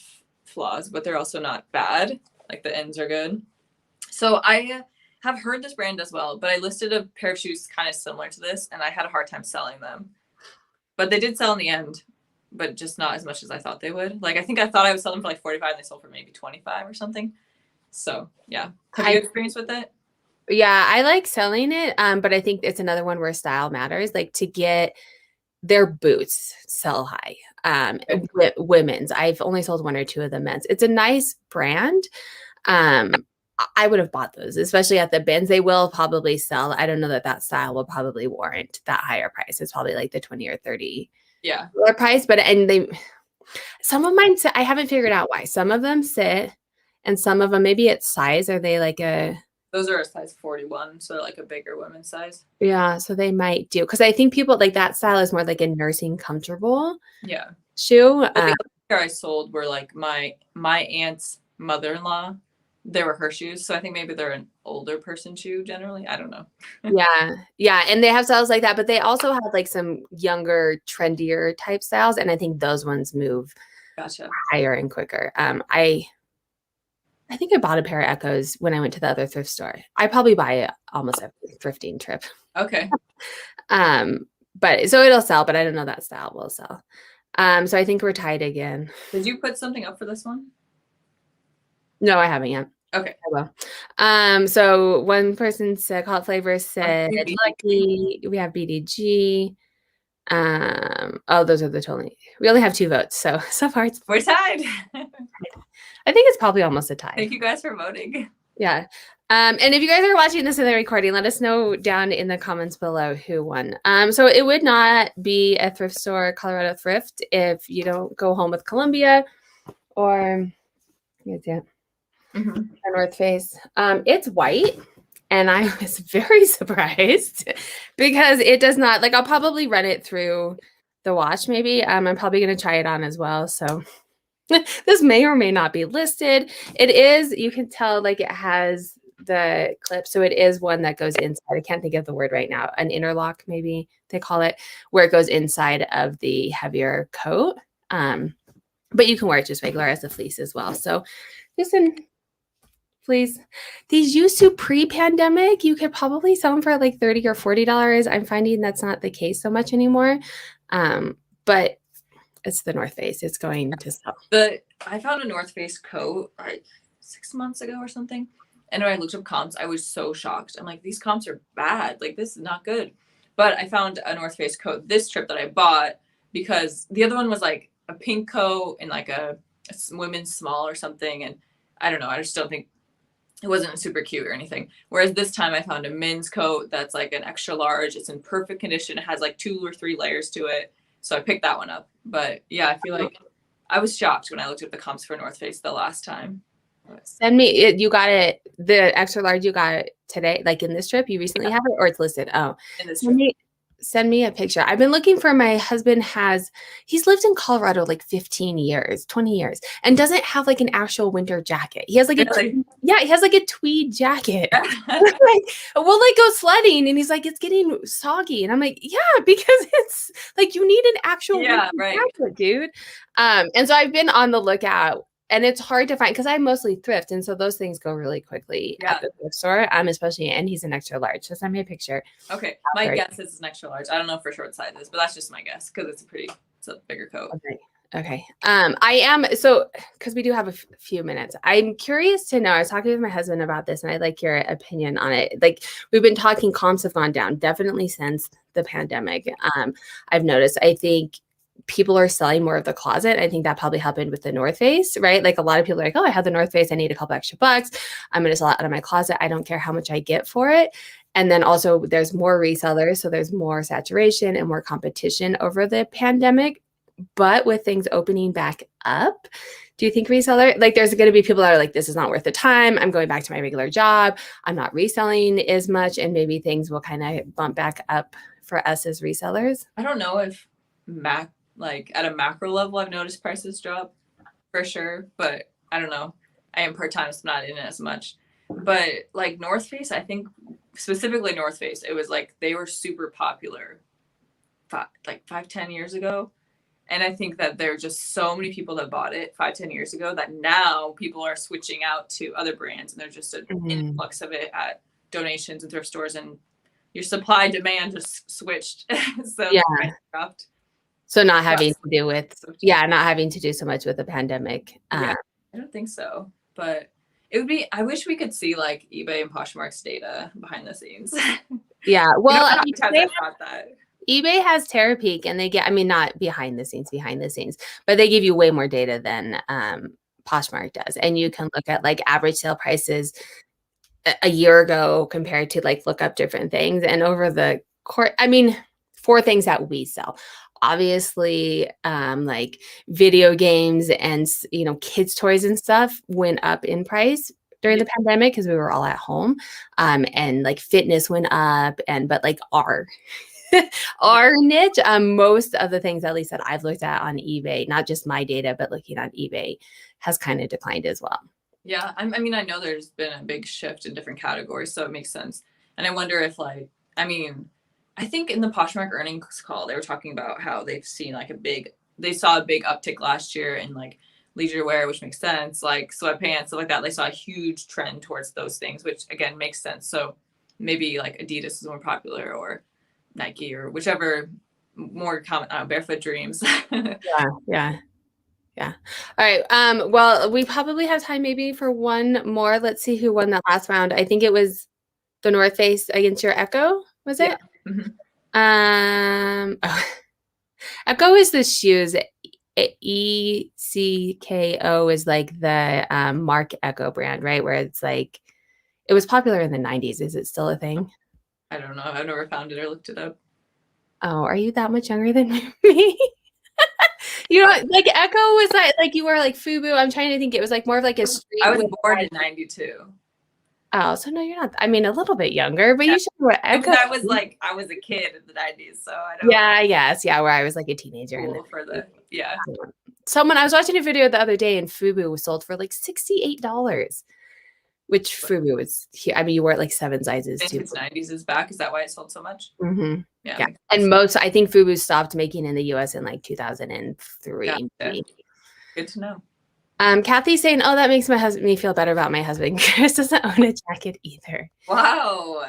flaws, but they're also not bad. Like the ends are good. So I have heard this brand as well, but I listed a pair of shoes kind of similar to this, and I had a hard time selling them. But they did sell in the end, but just not as much as I thought they would. Like, I think I thought I would sell them for like 45 and they sold for maybe 25 or something. So yeah. Have you experienced with it? Yeah, I like selling it. But I think it's another one where style matters. Like to get their boots sell high. Women's. I've only sold 1 or 2 of the men's. It's a nice brand. I would have bought those, especially at the bins. They will probably sell. I don't know that style will probably warrant that higher price. It's probably like the 20 or 30 price, but some of mine, I haven't figured out why. Some of them sit, and some of them, maybe it's size. Are they like those are a size 41, so like a bigger women's size. Yeah, so they might do, because I think people like that style is more like a nursing comfortable shoe. The pair I sold were like my aunt's mother-in-law. They were her shoes, so I think maybe they're an older person shoe generally. I don't know. Yeah, and they have styles like that, but they also have like some younger, trendier type styles, and I think those ones move higher and quicker. I think I bought a pair of Echoes when I went to the other thrift store. I probably buy it almost every thrifting trip. Okay. But so it'll sell, but I don't know that style will sell. So I think we're tied again. Did you put something up for this one? No, I haven't yet. Okay. I will. So one person said Cult Flavors said Lucky. We have BDG. Oh, those are the totally. We only have 2 votes, so far it's. We're tied. I think it's probably almost a tie. Thank you guys for voting. Yeah. And if you guys are watching this in the recording, let us know down in the comments below who won. So it would not be a thrift store, Colorado Thrift, if you don't go home with Columbia or the North Face. It's white, and I was very surprised because it does not, like, I'll probably run it through the wash maybe. I'm probably going to try it on as well. So this may or may not be listed. It is, you can tell, like, it has the clip. So it is one that goes inside. I can't think of the word right now. An interlock, maybe they call it, where it goes inside of the heavier coat. But you can wear it just regular as a fleece as well. So just in fleece. These used to pre-pandemic, you could probably sell them for like $30 or $40. I'm finding that's not the case so much anymore. But it's the North Face. It's going to sell. I found a North Face coat like 6 months ago or something. And when I looked up comps, I was so shocked. I'm like, these comps are bad. Like, this is not good. But I found a North Face coat this trip that I bought because the other one was like a pink coat and like a women's small or something. And I don't know. I just don't think it wasn't super cute or anything. Whereas this time I found a men's coat that's like an extra large. It's in perfect condition. It has like 2 or 3 layers to it. So I picked that one up. But yeah, I feel like I was shocked when I looked at the comps for North Face the last time. Send me it. You got it. The extra large you got it today, like in this trip. You recently have it, or it's listed. Oh, in this trip. Send me a picture. I've been looking for, my husband he's lived in Colorado like 15 years, 20 years, and doesn't have like an actual winter jacket. He has like he has like a tweed jacket. We'll like go sledding and he's like, it's getting soggy. And I'm like, yeah, because it's like, you need an actual winter jacket, dude. And so I've been on the lookout. And it's hard to find because I mostly thrift. And so those things go really quickly at the thrift store, especially, and he's an extra large. So send me a picture. Okay. My guess is an extra large. I don't know for short sizes, but that's just my guess because it's a bigger coat. Okay. I am, because we do have a few minutes. I'm curious to know, I was talking with my husband about this and I'd like your opinion on it. Like, we've been talking, comps have gone down definitely since the pandemic. I've noticed, I think people are selling more of the closet. I think that probably happened with the North Face, right? Like, a lot of people are like, oh, I have the North Face. I need a couple extra bucks. I'm going to sell it out of my closet. I don't care how much I get for it. And then also there's more resellers. So there's more saturation and more competition over the pandemic. But with things opening back up, do you think reseller, like, there's going to be people that are like, this is not worth the time. I'm going back to my regular job. I'm not reselling as much. And maybe things will kind of bump back up for us as resellers. I don't know if like at a macro level, I've noticed prices drop for sure, but I don't know. I am part-time, so I'm not in it as much. But like North Face, I think specifically North Face, it was like they were super popular 5-10 years ago. And I think that there are just so many people that bought it 5-10 years ago that now people are switching out to other brands, and there's just an influx of it at donations and thrift stores, and your supply demand just switched. So the price dropped. So not having to do with, not having to do so much with the pandemic. I don't think so, but it would be, I wish we could see like eBay and Poshmark's data behind the scenes. Yeah. Well, eBay has Terapeak, and they get, I mean, not behind the scenes, but they give you way more data than Poshmark does. And you can look at like average sale prices a year ago compared to, like, look up different things. And over the course, I mean, for things that we sell, obviously, like video games and, kids' toys and stuff went up in price during the pandemic because we were all at home. And like fitness went up, but like our niche, most of the things, at least that I've looked at on eBay, not just my data, but looking on eBay, has kind of declined as well. Yeah. I mean, I know there's been a big shift in different categories, so it makes sense. And I wonder if I think in the Poshmark earnings call, they were talking about how they've seen like they saw a big uptick last year in like leisure wear, which makes sense, like sweatpants, stuff like that. They saw a huge trend towards those things, which again makes sense. So maybe like Adidas is more popular, or Nike, or whichever more common, Barefoot Dreams. Yeah. Yeah. All right. Well, we probably have time maybe for one more. Let's see who won that last round. I think it was the North Face against your Echo, was it? Mhm. Oh, Echo is the shoes. ECKO is like the Mark Echo brand, right? Where it's like, it was popular in the 90s. Is it still a thing? I don't know. I've never found it or looked it up. Oh, are you that much younger than me? You know, like Echo was like you were like FUBU. I'm trying to think. It was like more of like a street. I was born in 92. Oh, so no, you're not. I mean, a little bit younger, but Yeah. you should know what Echo. Because I was a kid in the 90s, so I don't. Yeah, yes, yeah, where I was like a teenager. Cool for the Someone I was watching a video the other day, and FUBU was sold for like $68, which FUBU was. I mean, you wore it like 7 sizes too. Vintage 90s is back. Is that why it sold so much? Mm-hmm. Yeah. And I think FUBU stopped making in the U.S. in like 2003. Yeah. Good to know. Kathy's saying, "Oh, that makes me feel better about my husband. Chris doesn't own a jacket either." Wow.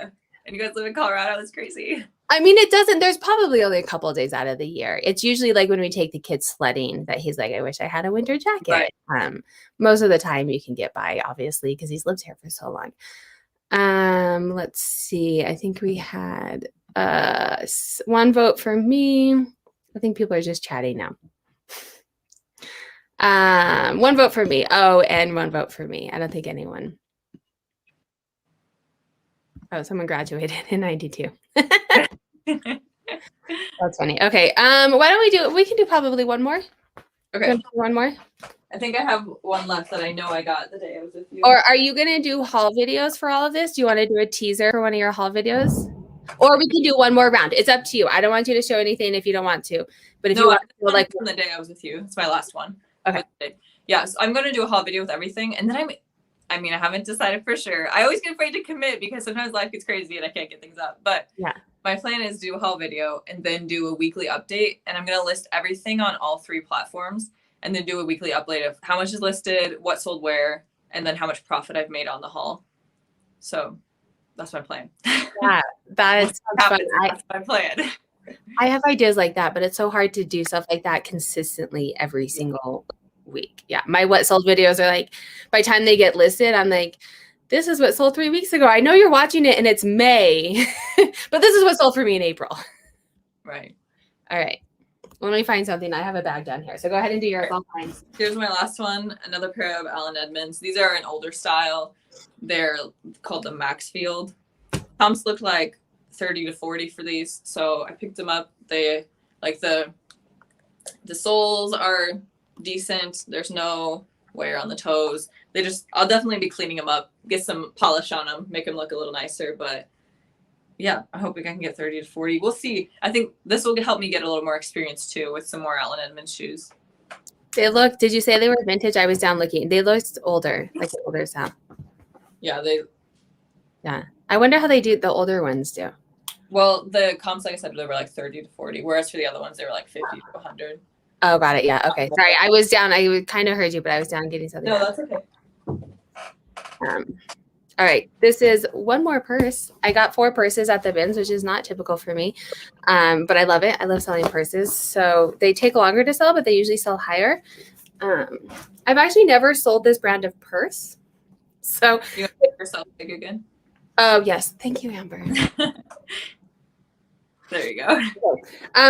And you guys live in Colorado? That's crazy. I mean, it doesn't. There's probably only a couple of days out of the year. It's usually like when we take the kids sledding that he's like, "I wish I had a winter jacket." Right. Most of the time you can get by, obviously, because he's lived here for so long. Let's see. I think we had one vote for me. I think people are just chatting now. One vote for me. Oh, and one vote for me. I don't think anyone. Oh, someone graduated in 92. That's funny. Okay. Why don't we can do probably one more. Okay. One more. I think I have one left that I know I got the day I was with you. Or are you gonna do haul videos for all of this? Do you want to do a teaser for one of your haul videos? Or we can do one more round. It's up to you. I don't want you to show anything if you don't want to. But if you want to, like from the day I was with you. It's my last one. Okay. Yeah, so I'm gonna do a haul video with everything, and then I haven't decided for sure. I always get afraid to commit because sometimes life gets crazy and I can't get things up. But yeah, my plan is to do a haul video and then do a weekly update, and I'm gonna list everything on all 3 platforms, and then do a weekly update of how much is listed, what sold where, and then how much profit I've made on the haul. So that's my plan. Yeah, that is fun. That's my plan. I have ideas like that, but it's so hard to do stuff like that consistently every single week. Yeah. My what sold videos are like, by the time they get listed, I'm like, this is what sold 3 weeks ago. I know you're watching it and it's May, but this is what sold for me in April. Right. All right. Let me find something. I have a bag down here. So go ahead and do your haul finds. Here's my last one. Another pair of Allen Edmonds. These are an older style. They're called the Maxfield. Pumps look like 30 to 40 for these. So I picked them up. They like the soles are decent. There's no wear on the toes. I'll definitely be cleaning them up, get some polish on them, make them look a little nicer. But yeah, I'm hoping I can get 30 to 40. We'll see. I think this will help me get a little more experience too with some more Allen Edmonds shoes. Did you say they were vintage? I was down looking. They looked older, like an older style. Yeah, yeah. I wonder how they do the older ones do. Well, the comps, like I said, they were like 30 to 40, whereas for the other ones, they were like 50 to 100. Oh, got it. Yeah. Okay. Sorry. I was down. I kind of heard you, but I was down getting something. No, that's okay. All right. This is one more purse. I got 4 purses at the bins, which is not typical for me. But I love it. I love selling purses. So they take longer to sell, but they usually sell higher. I've actually never sold this brand of purse. So you want to make yourself big again? Oh, yes. Thank you, Amber. There you go.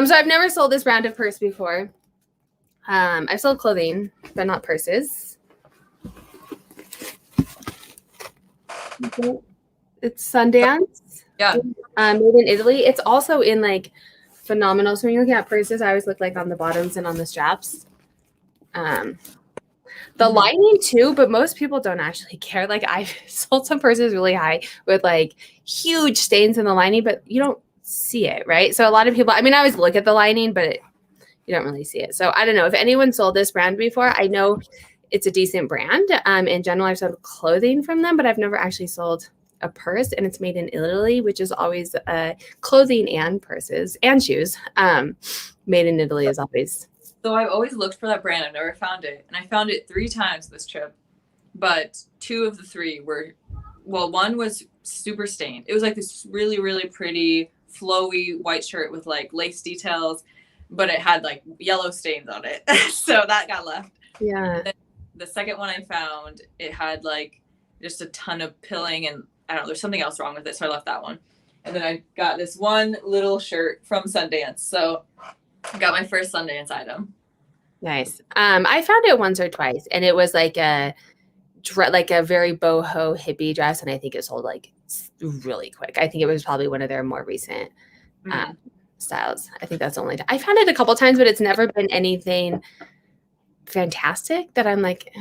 So I've never sold this brand of purse before. I've sold clothing, but not purses. It's Sundance. Yeah. Made in Italy. It's also in like phenomenal. So when you're looking at purses, I always look like on the bottoms and on the straps. The lining too, but most people don't actually care. Like I've sold some purses really high with like huge stains in the lining, but you don't see it, right? So a lot of people, I mean, I always look at the lining, but you don't really see it. So I don't know if anyone sold this brand before. I know it's a decent brand. In general, I've sold clothing from them, but I've never actually sold a purse, and it's made in Italy, which is always clothing and purses and shoes. Made in Italy is always. So I've always looked for that brand. I've never found it. And I found it 3 times this trip. But 2 of the 3 were, well, one was super stained. It was like this really, really pretty, flowy white shirt with like lace details, but it had like yellow stains on it. So that got left. Yeah. The second one I found, it had like just a ton of pilling, and I don't know, there's something else wrong with it, so I left that one. And then I got this one little shirt from Sundance, so I got my first Sundance item. Nice. I found it once or twice, and it was like a very boho hippie dress, and I think it sold like really quick. I think it was probably one of their more recent styles. I think that's the only time. I found it a couple times, but it's never been anything fantastic that I'm like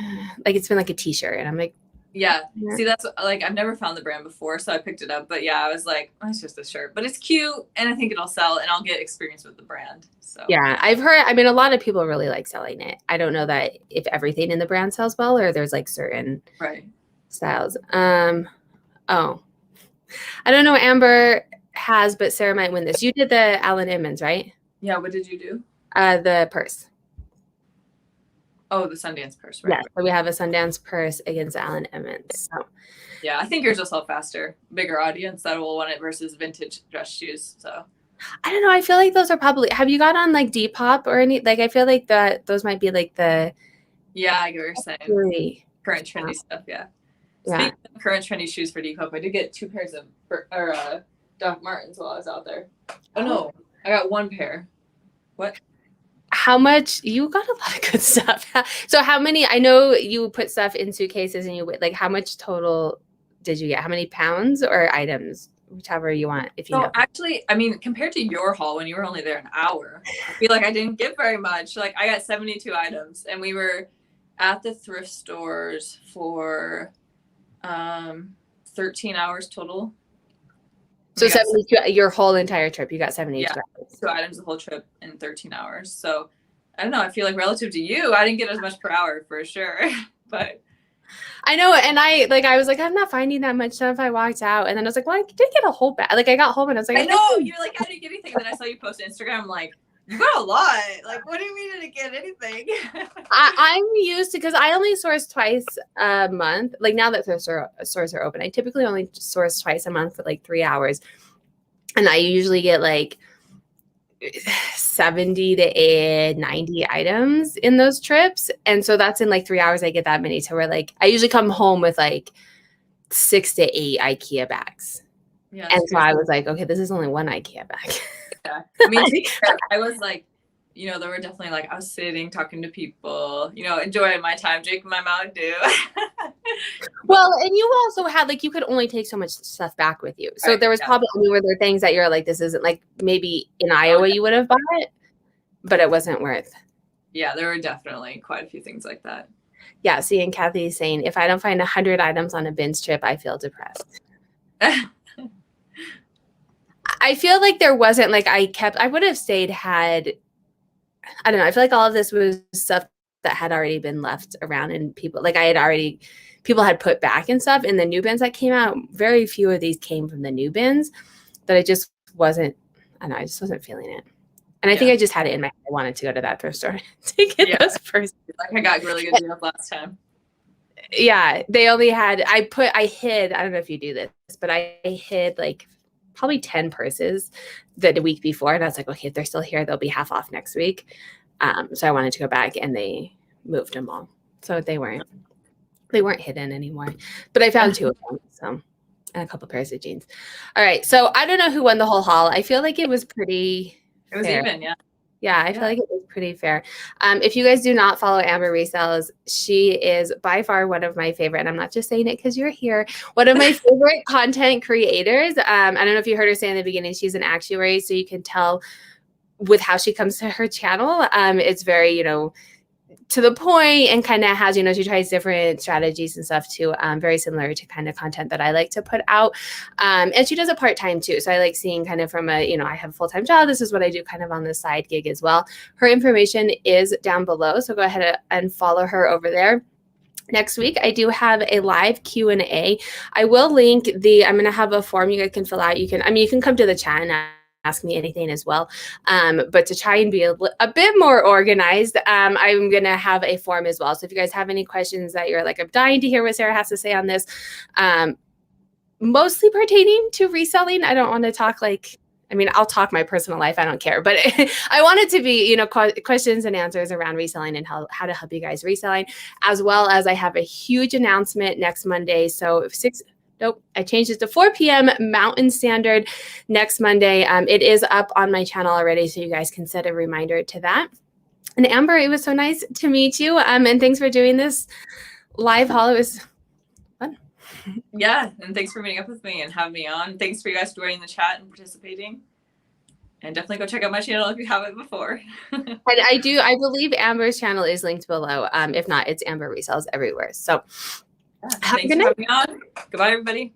it's been like a t-shirt, and I'm like, yeah. See, that's like, I've never found the brand before, so I picked it up. But yeah, I was like, oh, it's just a shirt, but it's cute, and I think it'll sell, and I'll get experience with the brand. So yeah, I've heard. I mean, a lot of people really like selling it. I don't know that if everything in the brand sells well, or there's like certain styles. Oh, I don't know what Amber has, but Sarah might win this. You did the Allen Emmons, right? Yeah. What did you do? The purse. Oh, the Sundance purse, right? Yeah, so we have a Sundance purse against Allen Emmons. So. Yeah, I think yours will sell faster. Bigger audience that will want it versus vintage dress shoes. So I don't know. I feel like those are probably. Have you got on like Depop or any? Like, I feel like that those might be like the. Yeah, I get what you're saying. Really, current trendy stuff. Yeah. Speaking of current trendy shoes for Depop, I did get 2 pairs of Doc Martens while I was out there. Oh no, I got 1 pair. What? How much? You got a lot of good stuff. So how many? I know you put stuff in suitcases, and you like how much total did you get? How many pounds or items? Whichever you want, if you know. Actually, I mean, compared to your haul when you were only there an hour, I feel like I didn't get very much. Like, I got 72 items, and we were at the thrift stores for 13 hours total. So 72, your whole entire trip, you got 72 items. 2 items the whole trip in 13 hours. So I don't know. I feel like relative to you, I didn't get as much per hour for sure, but. I know, and I was like, I'm not finding that much stuff. I walked out, and then I was like, well, I did get a whole bag. Like, I got home, and I was like, I know. You're like, I didn't get anything. And then I saw you post on Instagram, like, you got a lot. Like, what do you mean I didn't get anything? I'm used to, because I only source twice a month. Like, now that stores are open, I typically only source twice a month for like 3 hours, and I usually get like 70 to 90 items in those trips. And so that's in like 3 hours, I get that many. So we're like, I usually come home with like 6 to 8 IKEA bags. Yeah. And so I was like, okay, this is only 1 IKEA bag. Yeah. I mean, I was like, you know, there were definitely like, I was sitting, talking to people, you know, enjoying my time, drinking my Mountain Dew. Well, and you also had like, you could only take so much stuff back with you. So there was probably, were there things that you're like, this isn't like, maybe in Iowa you would have bought it, but it wasn't worth. Yeah, there were definitely quite a few things like that. Yeah. See, and Kathy's saying, if I don't find 100 items on a bins trip, I feel depressed. I feel like there wasn't like, I would have stayed had, I don't know. I feel like all of this was stuff that had already been left around, and people people had put back and stuff in the new bins that came out. Very few of these came from the new bins, that I just wasn't, I don't know, I just wasn't feeling it. And I think I just had it in my head. I wanted to go to that thrift store to get those first. Like, I got really good deals last time. Yeah. They only had, I hid, I don't know if you do this, but I hid like probably 10 purses the week before. And I was like, okay, if they're still here, they'll be half off next week. So I wanted to go back, and they moved them all. So they weren't hidden anymore, but I found 2 of them. So, and a couple pairs of jeans. All right. So I don't know who won the whole haul. I feel like it was pretty fair. Even. Yeah. Yeah, I feel like it was pretty fair. If you guys do not follow Amber Resells, she is by far one of my favorite, and I'm not just saying it because you're here, one of my favorite content creators. I don't know if you heard her say in the beginning, she's an actuary, so you can tell with how she comes to her channel. It's very, you know, to the point, and kind of has, you know, she tries different strategies and stuff too. Very similar to kind of content that I like to put out. And she does it part-time too. So I like seeing kind of from a, you know, I have a full-time job. This is what I do kind of on the side gig as well. Her information is down below, so go ahead and follow her over there. Next week, I do have a live Q&A. I will link I'm going to have a form you guys can fill out. You can come to the chat and ask me anything as well. But to try and be a bit more organized, I'm going to have a form as well. So if you guys have any questions that you're like, I'm dying to hear what Sarah has to say on this, mostly pertaining to reselling. I don't want to talk like I mean, I'll talk my personal life. I don't care. But I want it to be, questions and answers around reselling and how to help you guys reselling, as well as I have a huge announcement next Monday. So I changed it to 4 p.m. Mountain Standard next Monday. It is up on my channel already, so you guys can set a reminder to that. And Amber, it was so nice to meet you. And thanks for doing this live haul. It was fun. Yeah, and thanks for meeting up with me and having me on. Thanks for you guys joining the chat and participating. And definitely go check out my channel if you haven't before. And I believe Amber's channel is linked below. If not, it's Amber Resells everywhere. So thanks for having me on. Goodbye, everybody.